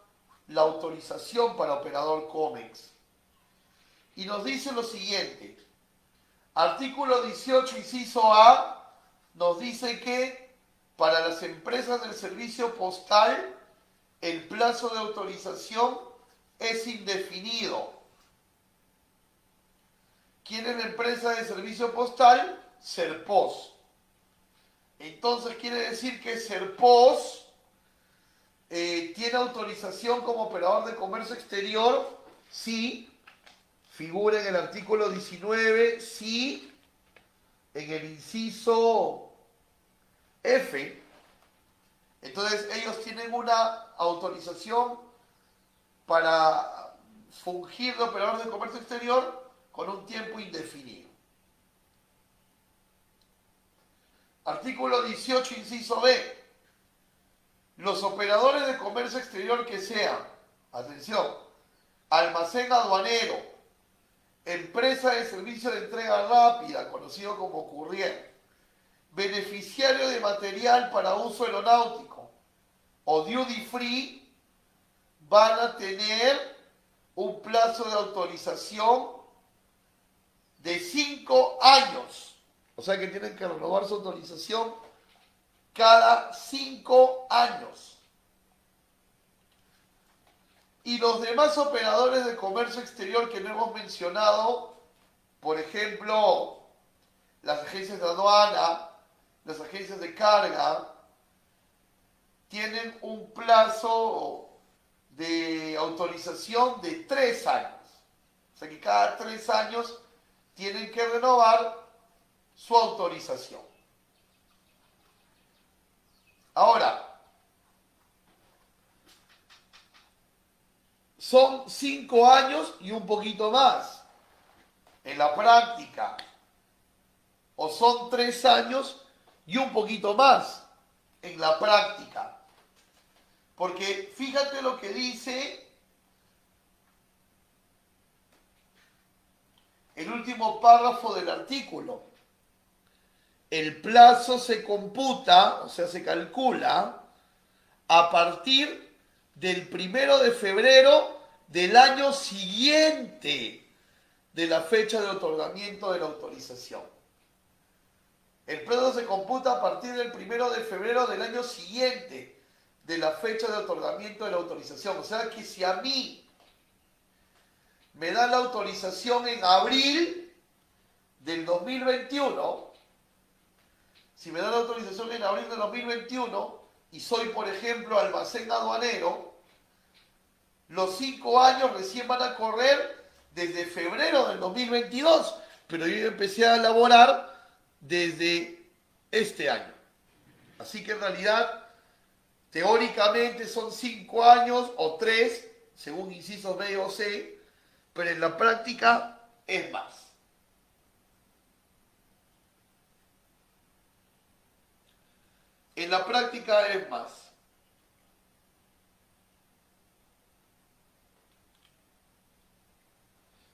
la autorización para operador COMEX. Y nos dice lo siguiente. Artículo 18, inciso A, nos dice que para las empresas del servicio postal el plazo de autorización es indefinido. ¿Quién es la empresa de servicio postal? Serpos. Entonces quiere decir que Serpos tiene autorización como operador de comercio exterior si figura en el artículo 19, si en el inciso F. Entonces ellos tienen una autorización para fungir de operador de comercio exterior con un tiempo indefinido. Artículo 18, inciso B. Los operadores de comercio exterior que sean, atención, almacén aduanero, empresa de servicio de entrega rápida, conocido como courier, beneficiario de material para uso aeronáutico o duty free, van a tener un plazo de autorización de 5 años. O sea que tienen que renovar su autorización cada 5 años. Y los demás operadores de comercio exterior que no hemos mencionado, por ejemplo, las agencias de aduana, las agencias de carga, tienen un plazo de autorización de 3 años. O sea que cada 3 años tienen que renovar su autorización. Ahora, son 5 años y un poquito más en la práctica. O son 3 años y un poquito más en la práctica. Porque fíjate lo que dice el último párrafo del artículo. El plazo se computa, o sea, se calcula a partir del 1 de febrero del año siguiente de la fecha de otorgamiento de la autorización. El plazo se computa a partir del 1 de febrero del año siguiente de la fecha de otorgamiento de la autorización. O sea que si a mí me dan la autorización en abril del 2021, si me dan la autorización en abril del 2021 y soy, por ejemplo, almacén aduanero, los 5 años recién van a correr desde febrero del 2022, pero yo empecé a elaborar desde este año. Así que en realidad, teóricamente son 5 años o 3, según incisos B o C, pero en la práctica es más. En la práctica es más.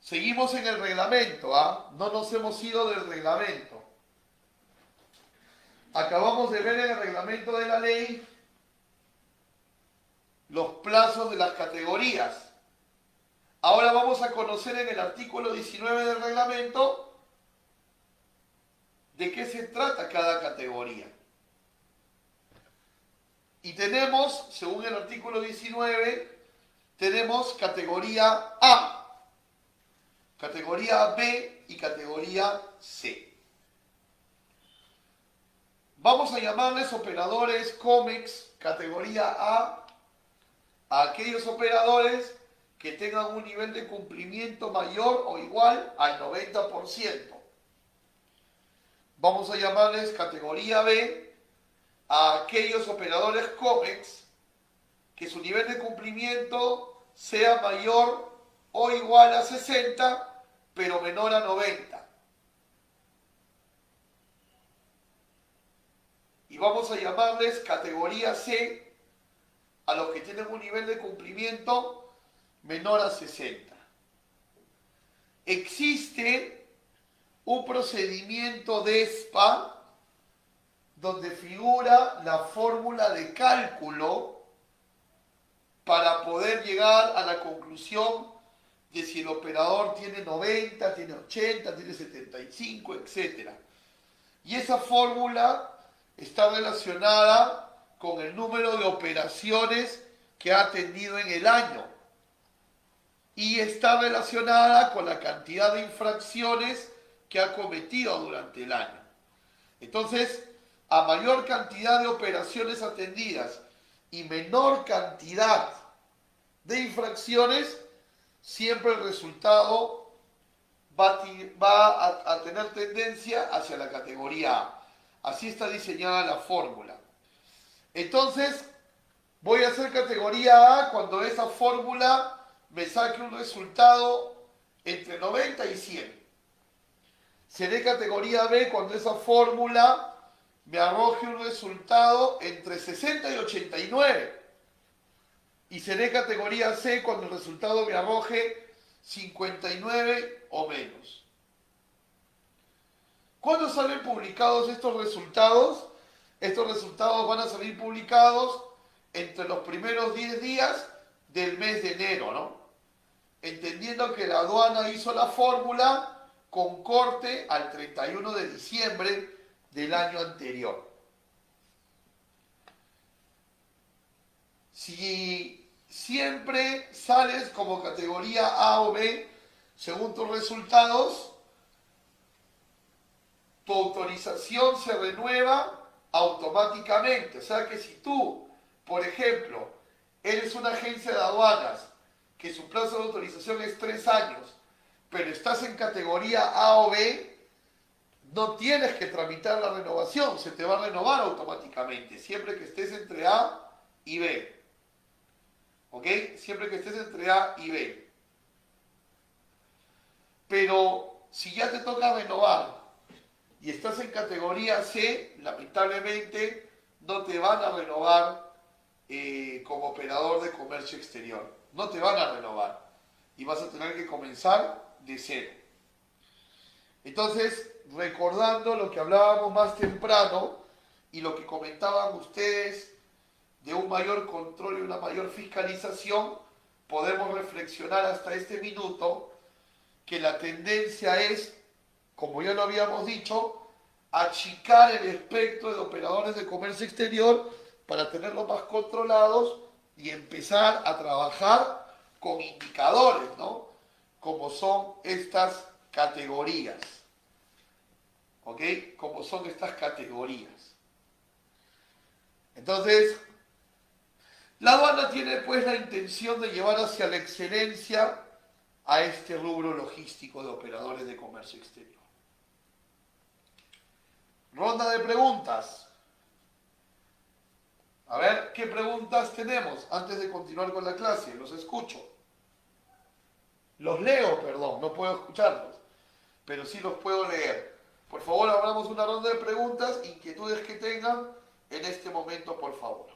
Seguimos en el reglamento, ¿ah? No nos hemos ido del reglamento. Acabamos de ver en el reglamento de la ley los plazos de las categorías. Ahora vamos a conocer en el artículo 19 del reglamento de qué se trata cada categoría. Y tenemos, según el artículo 19, tenemos categoría A, categoría B y categoría C. Vamos a llamarles operadores COMEX categoría A aquellos operadores que tengan un nivel de cumplimiento mayor o igual al 90%. Vamos a llamarles categoría B a aquellos operadores COMEX que su nivel de cumplimiento sea mayor o igual a 60, pero menor a 90. Y vamos a llamarles categoría C a los que tienen un nivel de cumplimiento menor a 60. Existe un procedimiento de DESPA donde figura la fórmula de cálculo para poder llegar a la conclusión de si el operador tiene 90, tiene 80, tiene 75, etc. Y esa fórmula está relacionada con el número de operaciones que ha atendido en el año y está relacionada con la cantidad de infracciones que ha cometido durante el año. Entonces, a mayor cantidad de operaciones atendidas y menor cantidad de infracciones, siempre el resultado va a tener tendencia hacia la categoría A. Así está diseñada la fórmula. Entonces, voy a hacer categoría A cuando esa fórmula me saque un resultado entre 90 y 100. Seré categoría B cuando esa fórmula me arroje un resultado entre 60 y 89. Y seré categoría C cuando el resultado me arroje 59 o menos. ¿Cuándo salen publicados estos resultados? Estos resultados van a salir publicados entre los primeros 10 días del mes de enero, ¿no? Entendiendo que la aduana hizo la fórmula con corte al 31 de diciembre del año anterior. Si siempre sales como categoría A o B, según tus resultados, tu autorización se renueva automáticamente. O sea que si tú, por ejemplo, eres una agencia de aduanas que su plazo de autorización es 3 años, pero estás en categoría A o B, no tienes que tramitar la renovación, se te va a renovar automáticamente, siempre que estés entre A y B. ¿Ok? Siempre que estés entre A y B. Pero si ya te toca renovar y estás en categoría C, lamentablemente no te van a renovar como operador de comercio exterior. No te van a renovar. Y vas a tener que comenzar de cero. Entonces, recordando lo que hablábamos más temprano y lo que comentaban ustedes de un mayor control y una mayor fiscalización, podemos reflexionar hasta este minuto que la tendencia es, como ya lo habíamos dicho, achicar el espectro de operadores de comercio exterior para tenerlos más controlados y empezar a trabajar con indicadores, ¿no? Como son estas categorías. ¿Ok? Como son estas categorías. Entonces, la aduana tiene pues la intención de llevar hacia la excelencia a este rubro logístico de operadores de comercio exterior. Ronda de preguntas. A ver, ¿qué preguntas tenemos antes de continuar con la clase? Los escucho. Los leo, perdón, no puedo escucharlos, pero sí los puedo leer. Por favor, abramos una ronda de preguntas, inquietudes que tengan en este momento, por favor.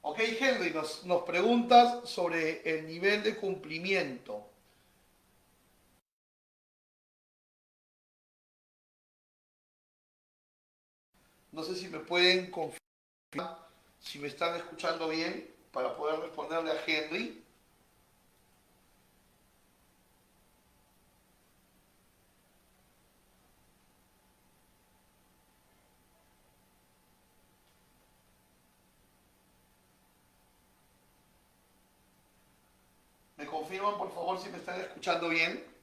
Ok, Henry, nos preguntas sobre el nivel de cumplimiento. No sé si me pueden confirmar si me están escuchando bien para poder responderle a Henry. ¿Me confirman, por favor, si me están escuchando bien?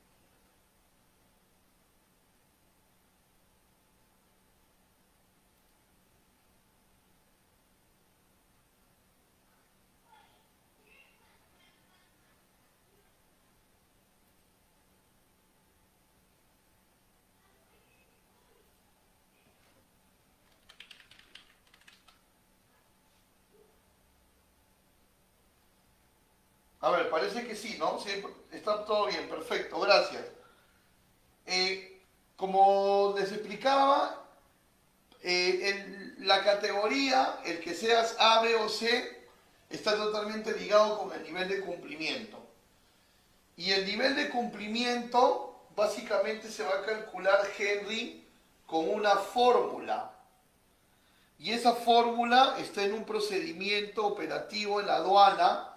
A ver, parece que sí, ¿no? Sí, está todo bien, perfecto, gracias. Como les explicaba, en la categoría, el que seas A, B o C, está totalmente ligado con el nivel de cumplimiento. Y el nivel de cumplimiento básicamente se va a calcular, Henry, con una fórmula. Y esa fórmula está en un procedimiento operativo en la aduana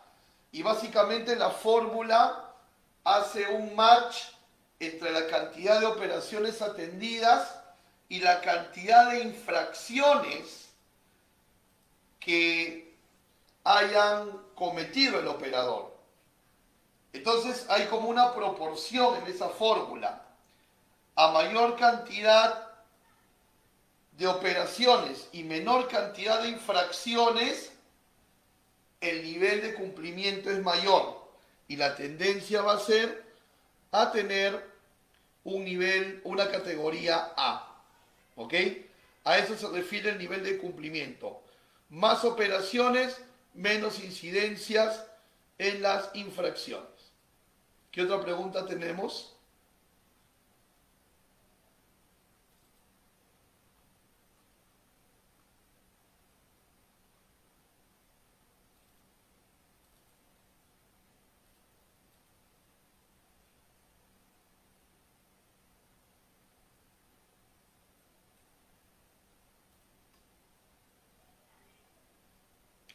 y básicamente la fórmula hace un match entre la cantidad de operaciones atendidas y la cantidad de infracciones que hayan cometido el operador. Entonces hay como una proporción en esa fórmula. A mayor cantidad de operaciones y menor cantidad de infracciones, el nivel de cumplimiento es mayor. Y la tendencia va a ser a tener un nivel, una categoría A. ¿Ok? A eso se refiere el nivel de cumplimiento. Más operaciones, menos incidencias en las infracciones. ¿Qué otra pregunta tenemos?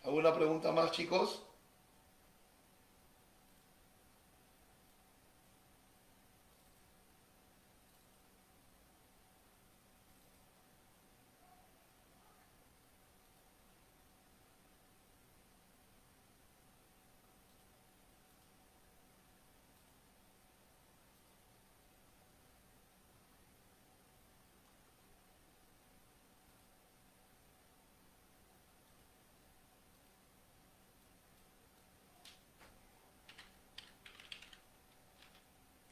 ¿Alguna pregunta más, chicos?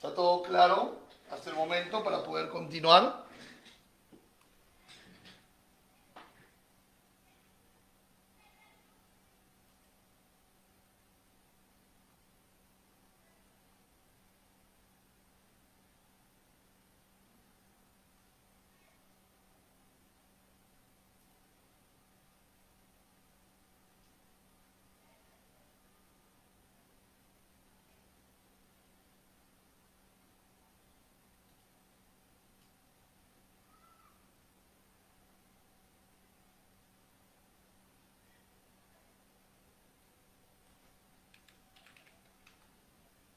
¿Está todo claro hasta el momento para poder continuar?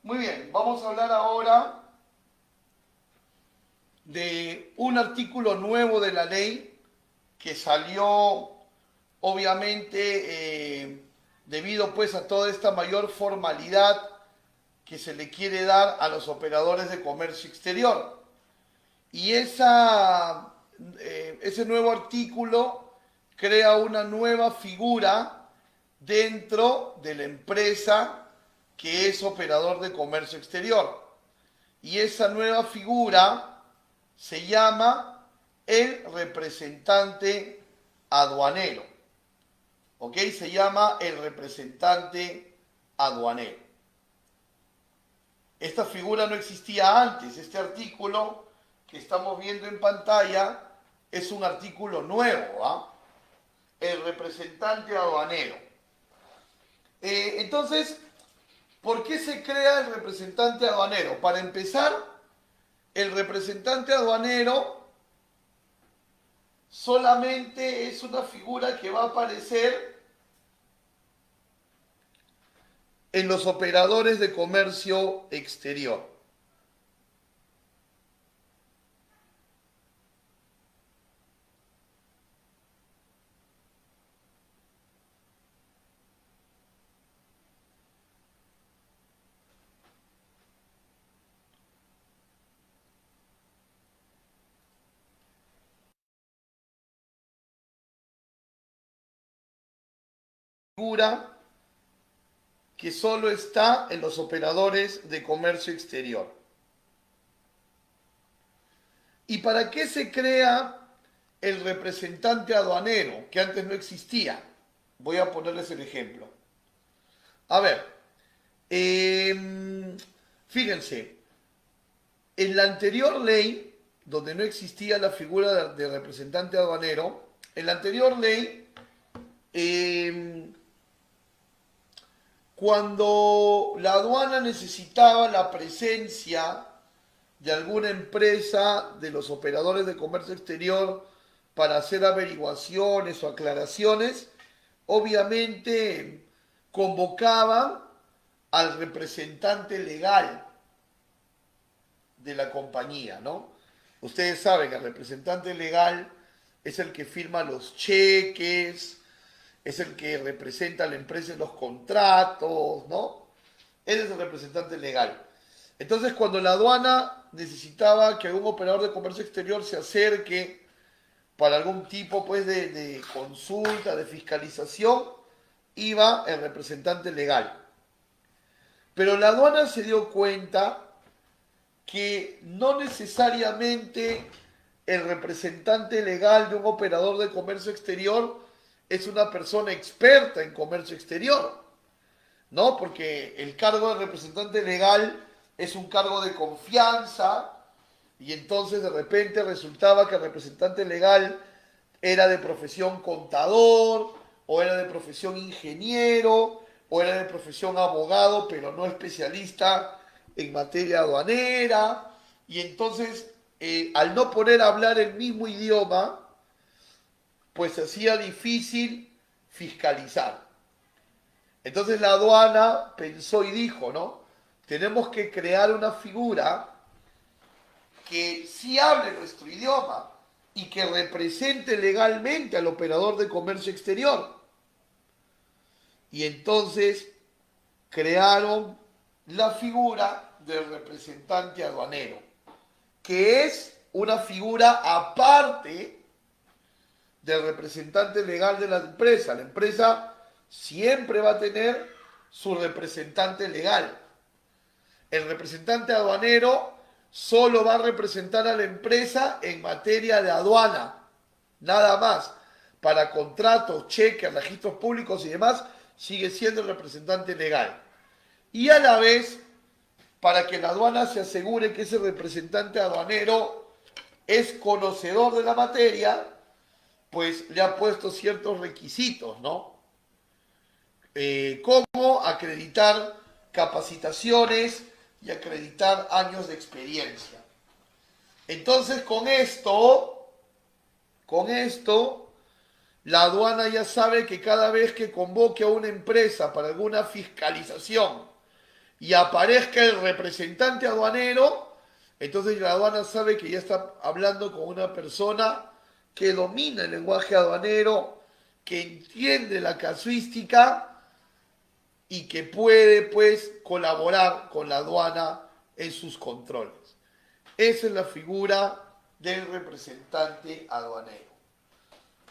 Muy bien, vamos a hablar ahora de un artículo nuevo de la ley que salió obviamente debido pues a toda esta mayor formalidad que se le quiere dar a los operadores de comercio exterior. Y ese nuevo artículo crea una nueva figura dentro de la empresa que es operador de comercio exterior. Y esa nueva figura se llama el representante aduanero. ¿Ok? Se llama el representante aduanero. Esta figura no existía antes. Este artículo que estamos viendo en pantalla es un artículo nuevo, ¿ah? El representante aduanero. Entonces, ¿por qué se crea el representante aduanero? Para empezar, el representante aduanero solamente es una figura que va a aparecer en los operadores de comercio exterior. Figura que solo está en los operadores de comercio exterior. ¿Y para qué se crea el representante aduanero, que antes no existía? Voy a ponerles el ejemplo. A ver, fíjense, en la anterior ley, donde no existía la figura de representante aduanero, en la anterior ley, cuando la aduana necesitaba la presencia de alguna empresa de los operadores de comercio exterior para hacer averiguaciones o aclaraciones, obviamente convocaban al representante legal de la compañía, ¿no? Ustedes saben que el representante legal es el que firma los cheques, es el que representa a la empresa en los contratos, ¿no? Él es el representante legal. Entonces, cuando la aduana necesitaba que algún operador de comercio exterior se acerque para algún tipo pues, de consulta, de fiscalización, iba el representante legal. Pero la aduana se dio cuenta que no necesariamente el representante legal de un operador de comercio exterior es una persona experta en comercio exterior, ¿no? Porque el cargo de representante legal es un cargo de confianza y entonces de repente resultaba que el representante legal era de profesión contador, o era de profesión ingeniero, o era de profesión abogado, pero no especialista en materia aduanera. Y entonces, al no poder hablar el mismo idioma, pues se hacía difícil fiscalizar. Entonces la aduana pensó y dijo, ¿no? Tenemos que crear una figura que sí hable nuestro idioma y que represente legalmente al operador de comercio exterior. Y entonces crearon la figura del representante aduanero, que es una figura aparte del representante legal de la empresa. La empresa siempre va a tener su representante legal. El representante aduanero solo va a representar a la empresa en materia de aduana, nada más. Para contratos, cheques, registros públicos y demás, sigue siendo el representante legal. Y a la vez, para que la aduana se asegure que ese representante aduanero es conocedor de la materia, pues le ha puesto ciertos requisitos, ¿no? Como acreditar capacitaciones y acreditar años de experiencia. Entonces, con esto, la aduana ya sabe que cada vez que convoque a una empresa para alguna fiscalización y aparezca el representante aduanero, entonces la aduana sabe que ya está hablando con una persona que domina el lenguaje aduanero, que entiende la casuística y que puede, pues, colaborar con la aduana en sus controles. Esa es la figura del representante aduanero.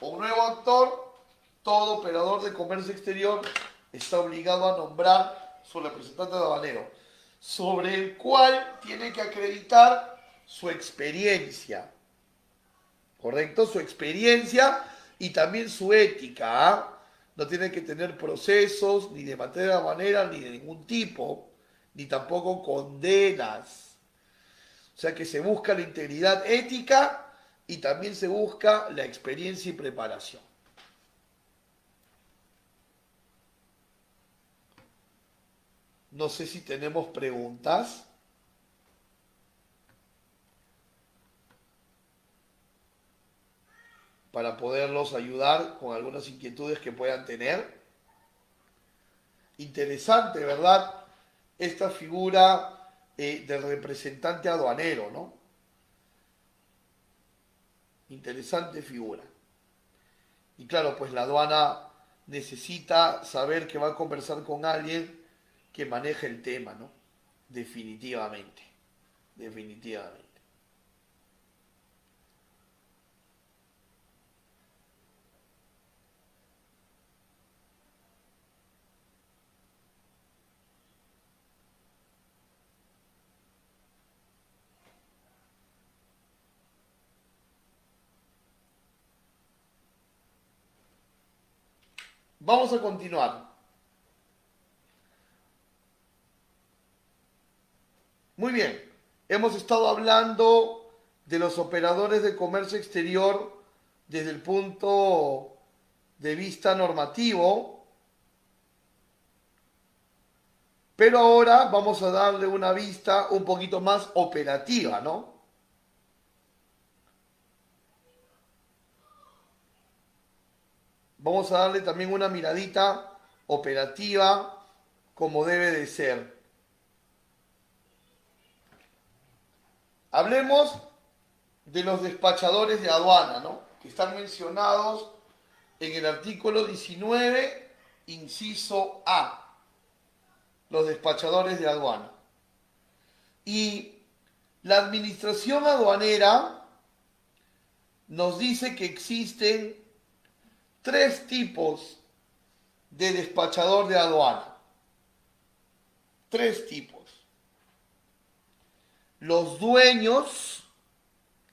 Un nuevo actor, todo operador de comercio exterior está obligado a nombrar su representante aduanero, sobre el cual tiene que acreditar su experiencia, ¿correcto? Su experiencia y también su ética, ¿ah? No tiene que tener procesos ni de materia aduanera ni de ningún tipo, ni tampoco condenas. O sea que se busca la integridad ética y también se busca la experiencia y preparación. No sé si tenemos preguntas para poderlos ayudar con algunas inquietudes que puedan tener. Interesante, ¿verdad? Esta figura del representante aduanero, ¿no? Interesante figura. Y claro, pues la aduana necesita saber que va a conversar con alguien que maneje el tema, ¿no? Definitivamente, definitivamente. Vamos a continuar. Muy bien, hemos estado hablando de los operadores de comercio exterior desde el punto de vista normativo, pero ahora vamos a darle una vista un poquito más operativa, ¿no? Vamos a darle también una miradita operativa como debe de ser. Hablemos de los despachadores de aduana, ¿no? Que están mencionados en el artículo 19, inciso A, los despachadores de aduana. Y la administración aduanera nos dice que existen tres tipos de despachador de aduana. Tres tipos. Los dueños,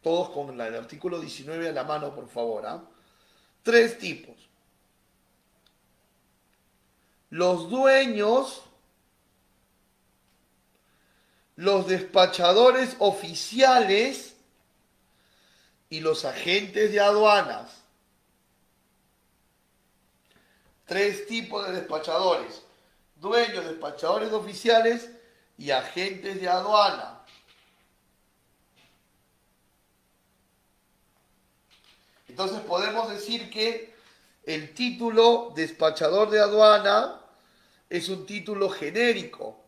todos con el artículo 19 a la mano, por favor, ¿ah? Tres tipos. los dueños, los despachadores oficiales y los agentes de aduanas. Tres tipos de despachadores: dueños, despachadores oficiales y agentes de aduana. Entonces podemos decir que el título despachador de aduana es un título genérico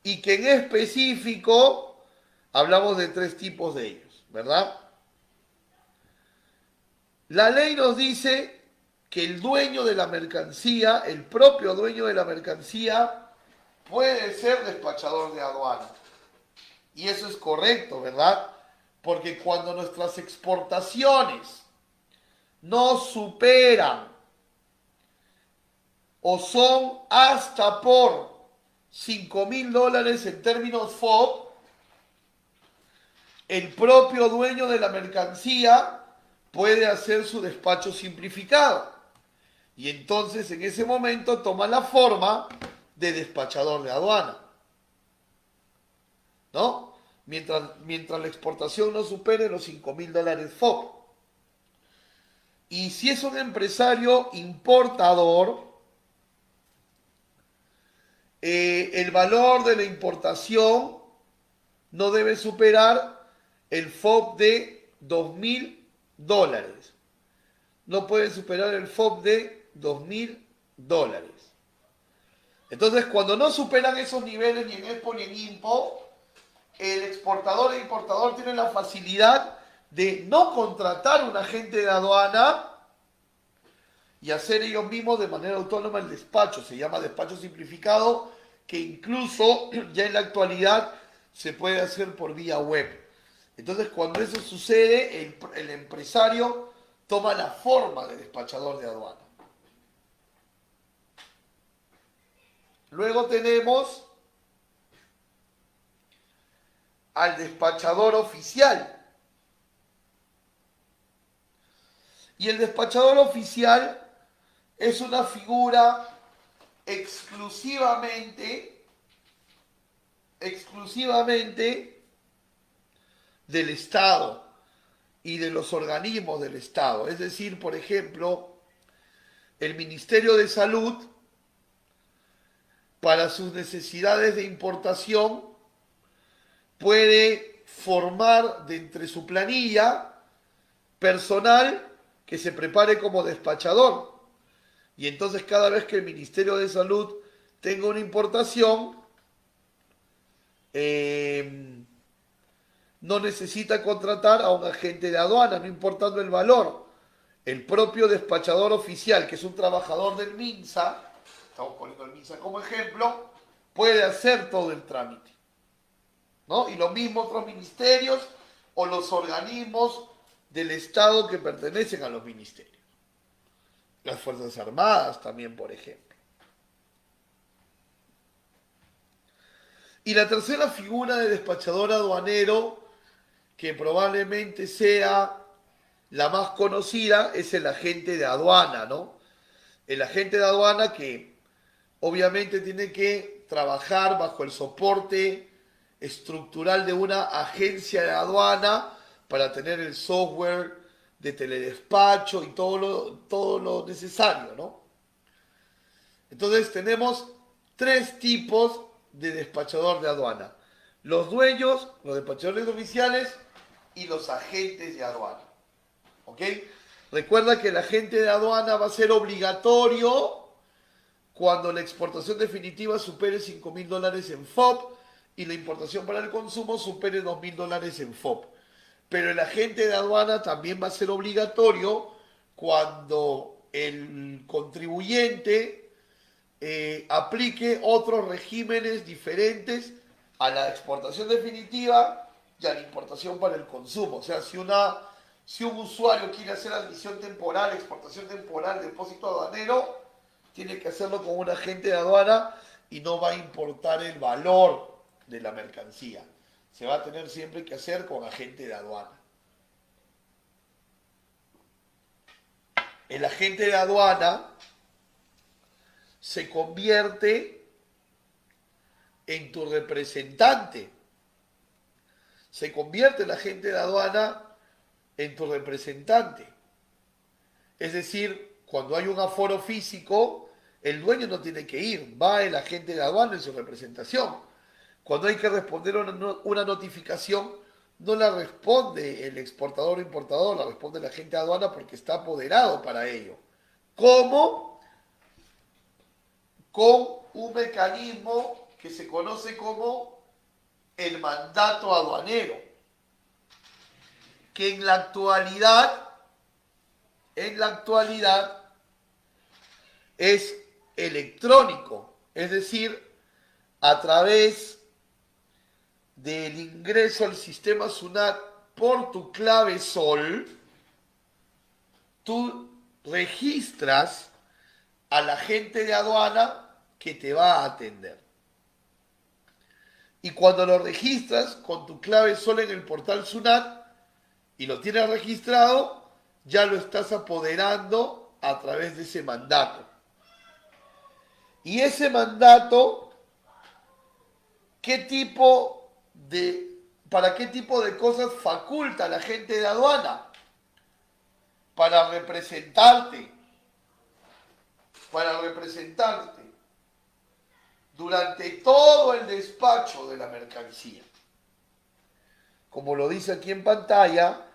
y que en específico hablamos de tres tipos de ellos, ¿verdad? La ley nos dice que el dueño de la mercancía, el propio dueño de la mercancía, puede ser despachador de aduana. Y eso es correcto, ¿verdad? Porque cuando nuestras exportaciones no superan o son hasta por $5.000 en términos FOB, el propio dueño de la mercancía puede hacer su despacho simplificado. Y entonces en ese momento toma la forma de despachador de aduana, ¿no? Mientras la exportación no supere los $5.000 FOB. Y si es un empresario importador, el valor de la importación no debe superar el FOB de $2.000. No puede superar el FOB de $2.000. Entonces, cuando no superan esos niveles ni en Expo ni en Impo, el exportador e importador tienen la facilidad de no contratar un agente de aduana y hacer ellos mismos de manera autónoma el despacho. Se llama despacho simplificado, que incluso ya en la actualidad se puede hacer por vía web. Entonces, cuando eso sucede, el empresario toma la forma de despachador de aduana. Luego tenemos al despachador oficial. Y el despachador oficial es una figura exclusivamente del Estado y de los organismos del Estado. Es decir, por ejemplo, el Ministerio de Salud, para sus necesidades de importación, puede formar de entre su planilla personal que se prepare como despachador. Y entonces cada vez que el Ministerio de Salud tenga una importación, no necesita contratar a un agente de aduana, no importando el valor. El propio despachador oficial, que es un trabajador del MINSA, estamos poniendo el MINSA como ejemplo, puede hacer todo el trámite, ¿no? Y lo mismo otros ministerios o los organismos del Estado que pertenecen a los ministerios. Las Fuerzas Armadas también, por ejemplo. Y la tercera figura de despachador aduanero, que probablemente sea la más conocida, es el agente de aduana, ¿no? El agente de aduana que obviamente tiene que trabajar bajo el soporte estructural de una agencia de aduana para tener el software de teledespacho y todo lo necesario, ¿no? Entonces tenemos tres tipos de despachador de aduana: los dueños, los despachadores oficiales y los agentes de aduana. ¿Ok? Recuerda que el agente de aduana va a ser obligatorio cuando la exportación definitiva supere $5.000 en FOB y la importación para el consumo supere $2.000 en FOB. Pero el agente de aduana también va a ser obligatorio cuando el contribuyente aplique otros regímenes diferentes a la exportación definitiva y a la importación para el consumo. O sea, si un usuario quiere hacer admisión temporal, exportación temporal, depósito aduanero, tiene que hacerlo con un agente de aduana y no va a importar el valor de la mercancía. Se va a tener siempre que hacer con agente de aduana. El agente de aduana se convierte en tu representante. Se convierte el agente de aduana en tu representante. Es decir, cuando hay un aforo físico, el dueño no tiene que ir, va el agente de aduana en su representación. Cuando hay que responder una notificación, no la responde el exportador o importador, la responde el agente de aduana porque está apoderado para ello. ¿Cómo? Con un mecanismo que se conoce como el mandato aduanero, que en la actualidad es electrónico, es decir, a través del ingreso al sistema SUNAT por tu clave SOL, tú registras al agente de aduana que te va a atender. Y cuando lo registras con tu clave SOL en el portal SUNAT y lo tienes registrado, ya lo estás apoderando a través de ese mandato. Y ese mandato, ¿para qué tipo de cosas faculta la agente de aduana? Para representarte durante todo el despacho de la mercancía. Como lo dice aquí en pantalla,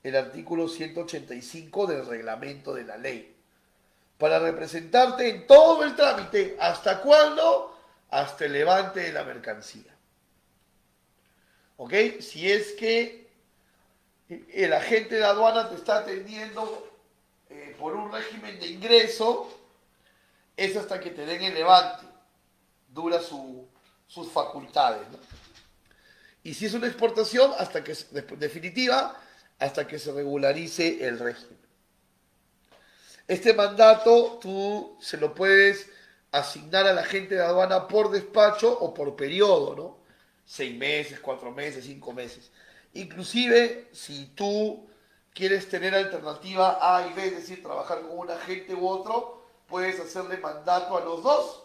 el artículo 185 del reglamento de la ley. Para representarte en todo el trámite. ¿Hasta cuándo? Hasta el levante de la mercancía. ¿Ok? Si es que el agente de aduana te está atendiendo por un régimen de ingreso, es hasta que te den el levante. Dura sus facultades, ¿no? Y si es una exportación, definitiva, hasta que se regularice el régimen. Este mandato tú se lo puedes asignar al agente de aduana por despacho o por periodo, ¿no? 6 meses, 4 meses, 5 meses. Inclusive, si tú quieres tener alternativa A y B, es decir, trabajar con un agente u otro, puedes hacerle mandato a los dos,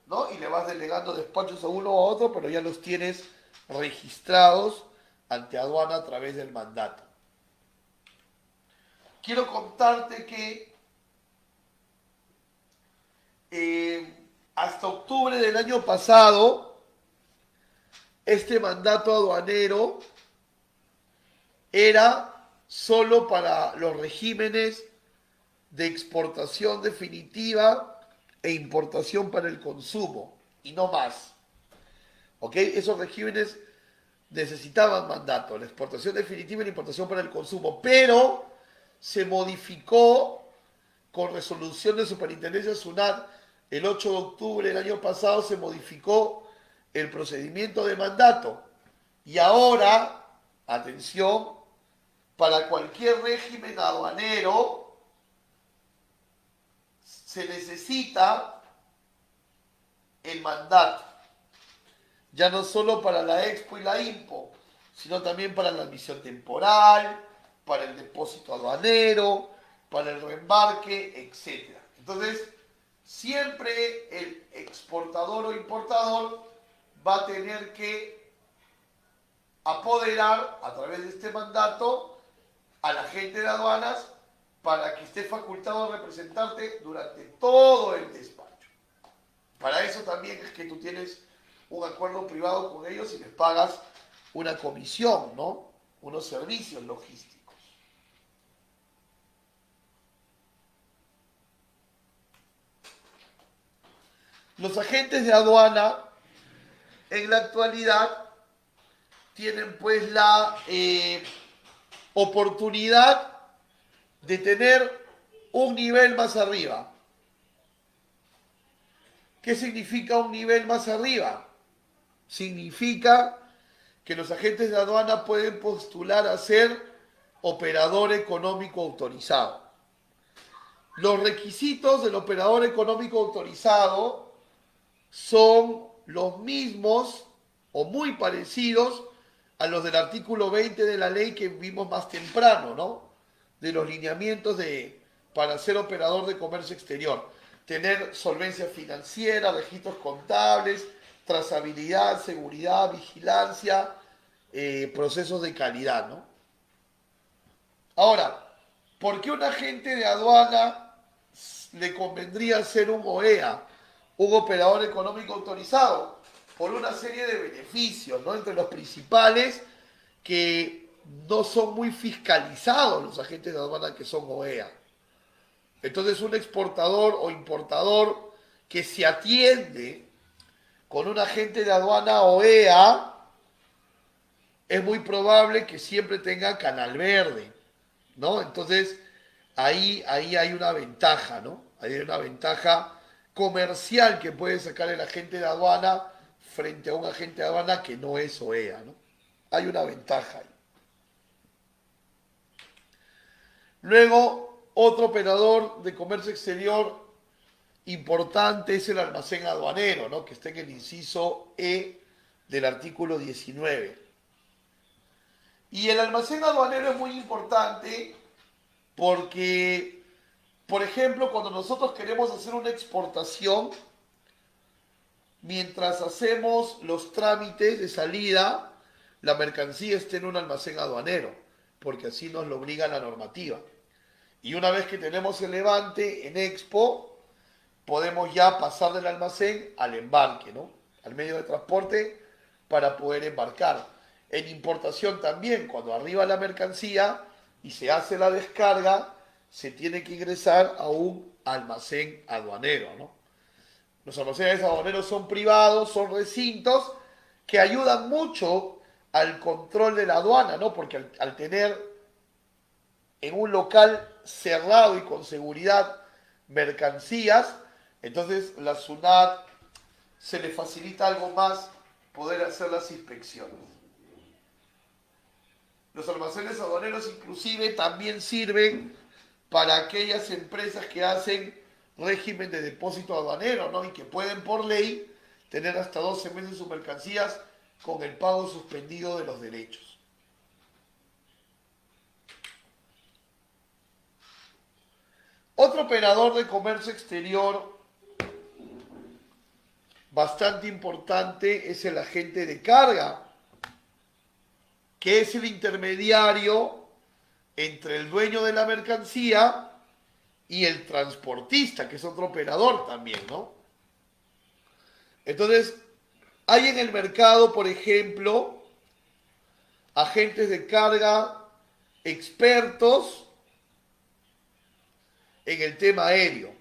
¿no? Y le vas delegando despachos a uno o a otro, pero ya los tienes registrados ante aduana a través del mandato. Quiero contarte que hasta octubre del año pasado, este mandato aduanero era solo para los regímenes de exportación definitiva e importación para el consumo, y no más. ¿Ok? Esos regímenes necesitaban mandato, la exportación definitiva y la importación para el consumo, pero se modificó con resolución de Superintendencia SUNAT el 8 de octubre del año pasado, se modificó el procedimiento de mandato. Y ahora, atención, para cualquier régimen aduanero se necesita el mandato. Ya no solo para la Expo y la Impo, sino también para la admisión temporal, para el depósito aduanero, para el reembarque, etc. Entonces, siempre el exportador o importador va a tener que apoderar a través de este mandato al agente de aduanas para que esté facultado a representarte durante todo el despacho. Para eso también es que tú tienes un acuerdo privado con ellos y les pagas una comisión, ¿no? Unos servicios logísticos. Los agentes de aduana en la actualidad tienen pues la oportunidad de tener un nivel más arriba. ¿Qué significa un nivel más arriba? Significa que los agentes de aduana pueden postular a ser operador económico autorizado. Los requisitos del operador económico autorizado son los mismos o muy parecidos a los del artículo 20 de la ley que vimos más temprano, ¿no? De los lineamientos para ser operador de comercio exterior. tener solvencia financiera, registros contables, trazabilidad, seguridad, vigilancia, procesos de calidad, ¿no? Ahora, ¿por qué un agente de aduana le convendría ser un OEA, un operador económico autorizado? Por una serie de beneficios, ¿no? Entre los principales, que no son muy fiscalizados los agentes de aduana que son OEA. Entonces, un exportador o importador que se atiende con un agente de aduana OEA, es muy probable que siempre tenga canal verde, ¿no? Entonces, ahí hay una ventaja, ¿no? Ahí hay una ventaja comercial que puede sacar el agente de aduana frente a un agente de aduana que no es OEA, ¿no? Hay una ventaja ahí. Luego, otro operador de comercio exterior importante es el almacén aduanero, ¿no? Que está en el inciso E del artículo 19. Y el almacén aduanero es muy importante porque, por ejemplo, cuando nosotros queremos hacer una exportación, mientras hacemos los trámites de salida, la mercancía está en un almacén aduanero, porque así nos lo obliga la normativa. Y una vez que tenemos el levante en Expo, podemos ya pasar del almacén al embarque, ¿no? Al medio de transporte para poder embarcar. En importación también, cuando arriba la mercancía y se hace la descarga, se tiene que ingresar a un almacén aduanero, ¿no? Los almacenes aduaneros son privados, son recintos que ayudan mucho al control de la aduana, ¿no? Porque al tener en un local cerrado y con seguridad mercancías, entonces la SUNAT se le facilita algo más poder hacer las inspecciones. Los almacenes aduaneros inclusive también sirven para aquellas empresas que hacen régimen de depósito aduanero, ¿no? Y que pueden por ley tener hasta 12 meses sus mercancías con el pago suspendido de los derechos. Otro operador de comercio exterior bastante importante es el agente de carga, que es el intermediario entre el dueño de la mercancía y el transportista, que es otro operador también, ¿no? Entonces, hay en el mercado, por ejemplo, agentes de carga expertos en el tema aéreo.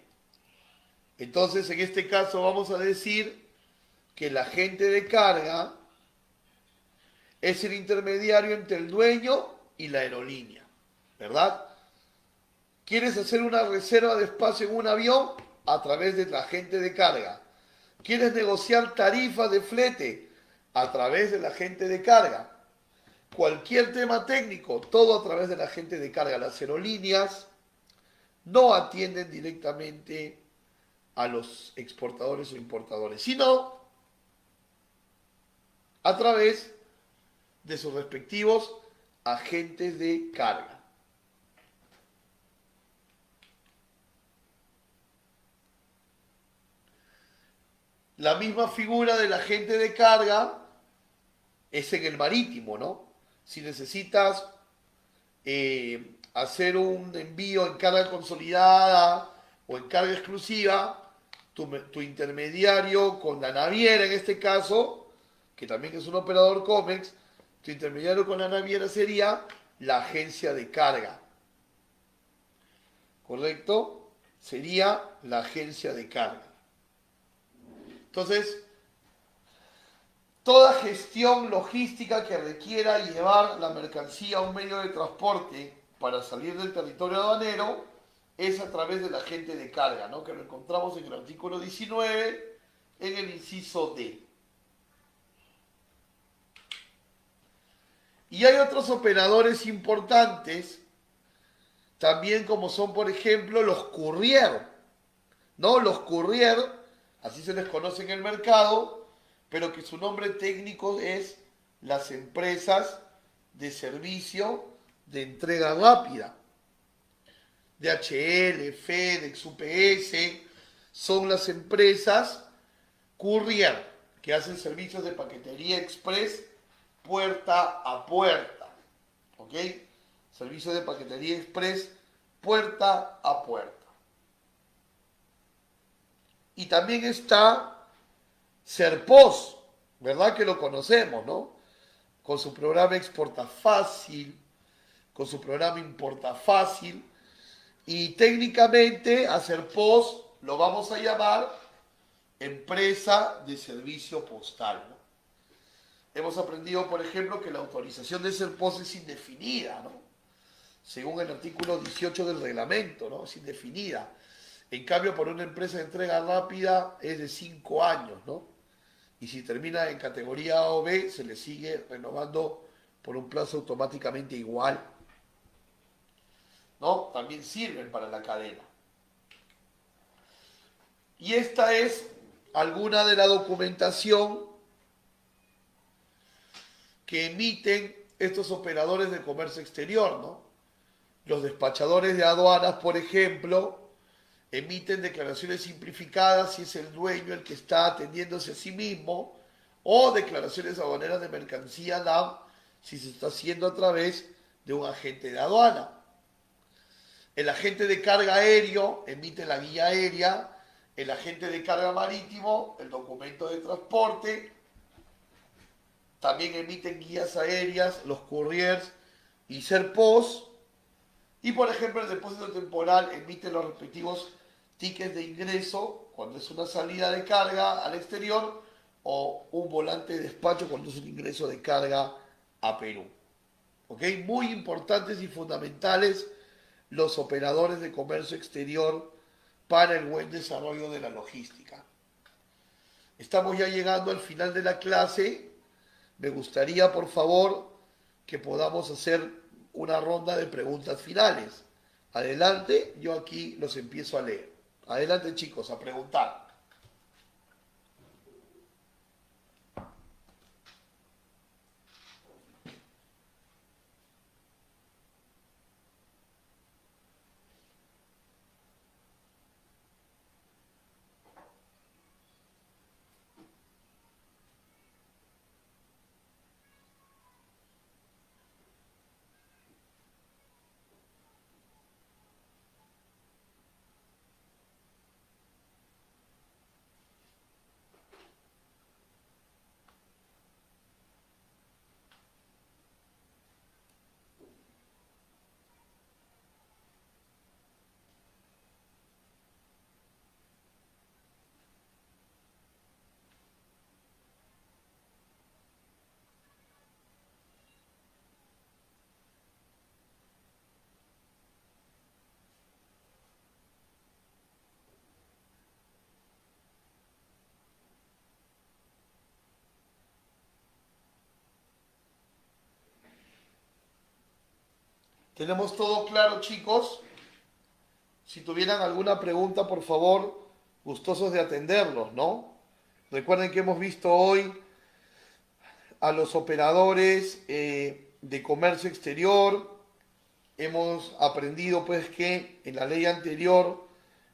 Entonces, en este caso vamos a decir que el agente de carga es el intermediario entre el dueño y la aerolínea, ¿verdad? ¿Quieres hacer una reserva de espacio en un avión? A través del agente de carga. ¿Quieres negociar tarifas de flete? A través del agente de carga. Cualquier tema técnico, todo a través del agente de carga. Las aerolíneas no atienden directamente a los exportadores o importadores, sino a través de sus respectivos agentes de carga. La misma figura del agente de carga es en el marítimo, ¿no? Si necesitas hacer un envío en carga consolidada o en carga exclusiva, tu intermediario con la naviera en este caso, que también es un operador COMEX, tu intermediario con la naviera sería la agencia de carga. ¿Correcto? Sería la agencia de carga. Entonces, toda gestión logística que requiera llevar la mercancía a un medio de transporte para salir del territorio aduanero es a través del agente de carga, ¿no? Que lo encontramos en el artículo 19, en el inciso D. Y hay otros operadores importantes, también como son, por ejemplo, los courier, ¿no? Los courier, así se les conoce en el mercado, pero que su nombre técnico es las empresas de servicio de entrega rápida. DHL, FedEx, UPS, son las empresas courier, que hacen servicios de paquetería express puerta a puerta. ¿Ok? Servicios de paquetería express puerta a puerta. Y también está Serpos, ¿verdad? Que lo conocemos, ¿no? Con su programa Exporta Fácil, con su programa Importa Fácil. Y técnicamente a Serpos lo vamos a llamar empresa de servicio postal, ¿no? Hemos aprendido, por ejemplo, que la autorización de Serpos es indefinida, ¿no? Según el artículo 18 del reglamento, ¿no? Es indefinida. En cambio, por una empresa de entrega rápida es de 5 años, ¿no? Y si termina en categoría A o B, se le sigue renovando por un plazo automáticamente igual, ¿no? También sirven para la cadena. Y esta es alguna de la documentación que emiten estos operadores de comercio exterior, ¿no? Los despachadores de aduanas, por ejemplo, emiten declaraciones simplificadas si es el dueño el que está atendiéndose a sí mismo, o declaraciones aduaneras de mercancía DAM si se está haciendo a través de un agente de aduana. El agente de carga aéreo emite la guía aérea, el agente de carga marítimo el documento de transporte, también emiten guías aéreas, los couriers y Serpos, y por ejemplo el depósito temporal emite los respectivos tickets de ingreso cuando es una salida de carga al exterior o un volante de despacho cuando es un ingreso de carga a Perú. ¿Ok? Muy importantes y fundamentales los operadores de comercio exterior para el buen desarrollo de la logística. Estamos ya llegando al final de la clase. Me gustaría, por favor, que podamos hacer una ronda de preguntas finales. Adelante, yo aquí los empiezo a leer. Adelante, chicos, a preguntar. ¿Tenemos todo claro, chicos? Si tuvieran alguna pregunta, por favor, gustosos de atenderlos, ¿no? Recuerden que hemos visto hoy a los operadores de comercio exterior. Hemos aprendido pues que en la ley anterior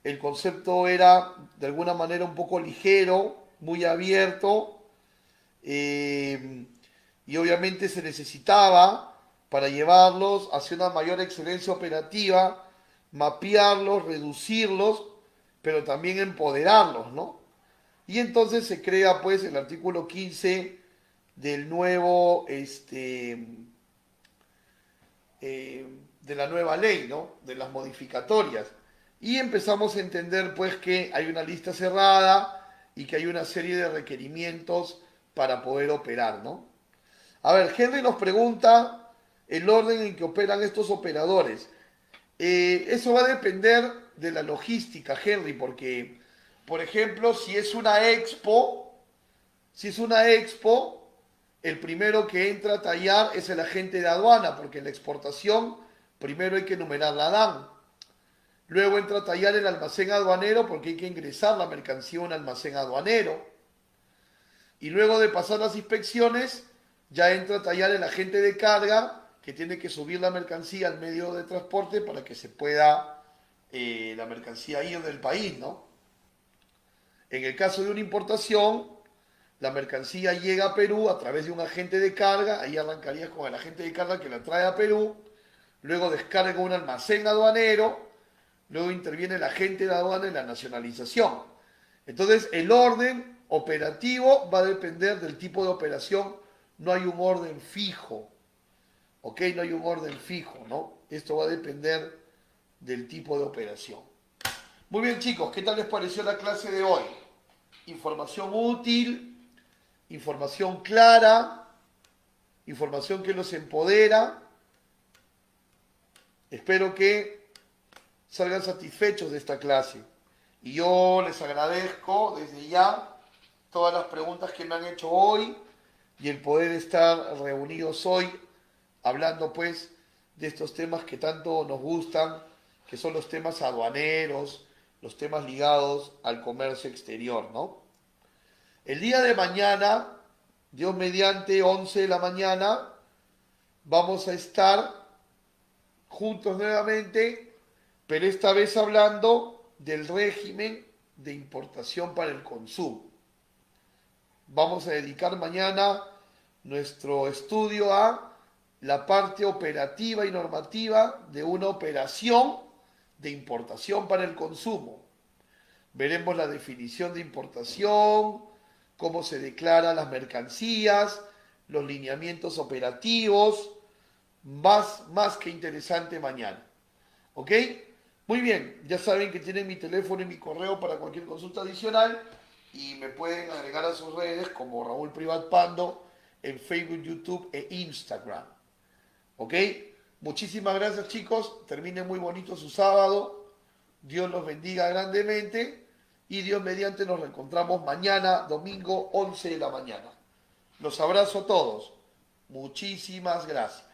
el concepto era de alguna manera un poco ligero, muy abierto, y obviamente se necesitaba para llevarlos hacia una mayor excelencia operativa, mapearlos, reducirlos, pero también empoderarlos, ¿no? Y entonces se crea pues el artículo 15 del nuevo, de la nueva ley, ¿no? De las modificatorias. Y empezamos a entender pues que hay una lista cerrada y que hay una serie de requerimientos para poder operar, ¿no? A ver, Henry nos pregunta el orden en que operan estos operadores. Eso va a depender de la logística, Henry, porque, por ejemplo, si es una expo, el primero que entra a tallar es el agente de aduana, porque en la exportación primero hay que numerar la DAN. Luego entra a tallar el almacén aduanero porque hay que ingresar la mercancía a un almacén aduanero. Y luego de pasar las inspecciones, ya entra a tallar el agente de carga que tiene que subir la mercancía al medio de transporte para que se pueda la mercancía ir del país, ¿no? En el caso de una importación, la mercancía llega a Perú a través de un agente de carga, ahí arrancarías con el agente de carga que la trae a Perú, luego descarga en un almacén aduanero, luego interviene el agente de aduana en la nacionalización. Entonces, el orden operativo va a depender del tipo de operación, no hay un orden fijo, ¿ok? No hay un orden fijo, ¿no? Esto va a depender del tipo de operación. Muy bien, chicos, ¿qué tal les pareció la clase de hoy? Información útil, información clara, información que los empodera. Espero que salgan satisfechos de esta clase. Y yo les agradezco desde ya todas las preguntas que me han hecho hoy y el poder estar reunidos hoy hablando pues de estos temas que tanto nos gustan, que son los temas aduaneros, los temas ligados al comercio exterior, ¿no? El día de mañana, Dios mediante 11 de la mañana, vamos a estar juntos nuevamente, pero esta vez hablando del régimen de importación para el consumo. Vamos a dedicar mañana nuestro estudio a la parte operativa y normativa de una operación de importación para el consumo. Veremos la definición de importación, cómo se declaran las mercancías, los lineamientos operativos, más que interesante mañana. ¿Ok? Muy bien, ya saben que tienen mi teléfono y mi correo para cualquier consulta adicional y me pueden agregar a sus redes como Raúl Privat Pando en Facebook, YouTube e Instagram. ¿Ok? Muchísimas gracias, chicos, terminen muy bonito su sábado, Dios los bendiga grandemente y Dios mediante nos reencontramos mañana, domingo 11 de la mañana. Los abrazo a todos. Muchísimas gracias.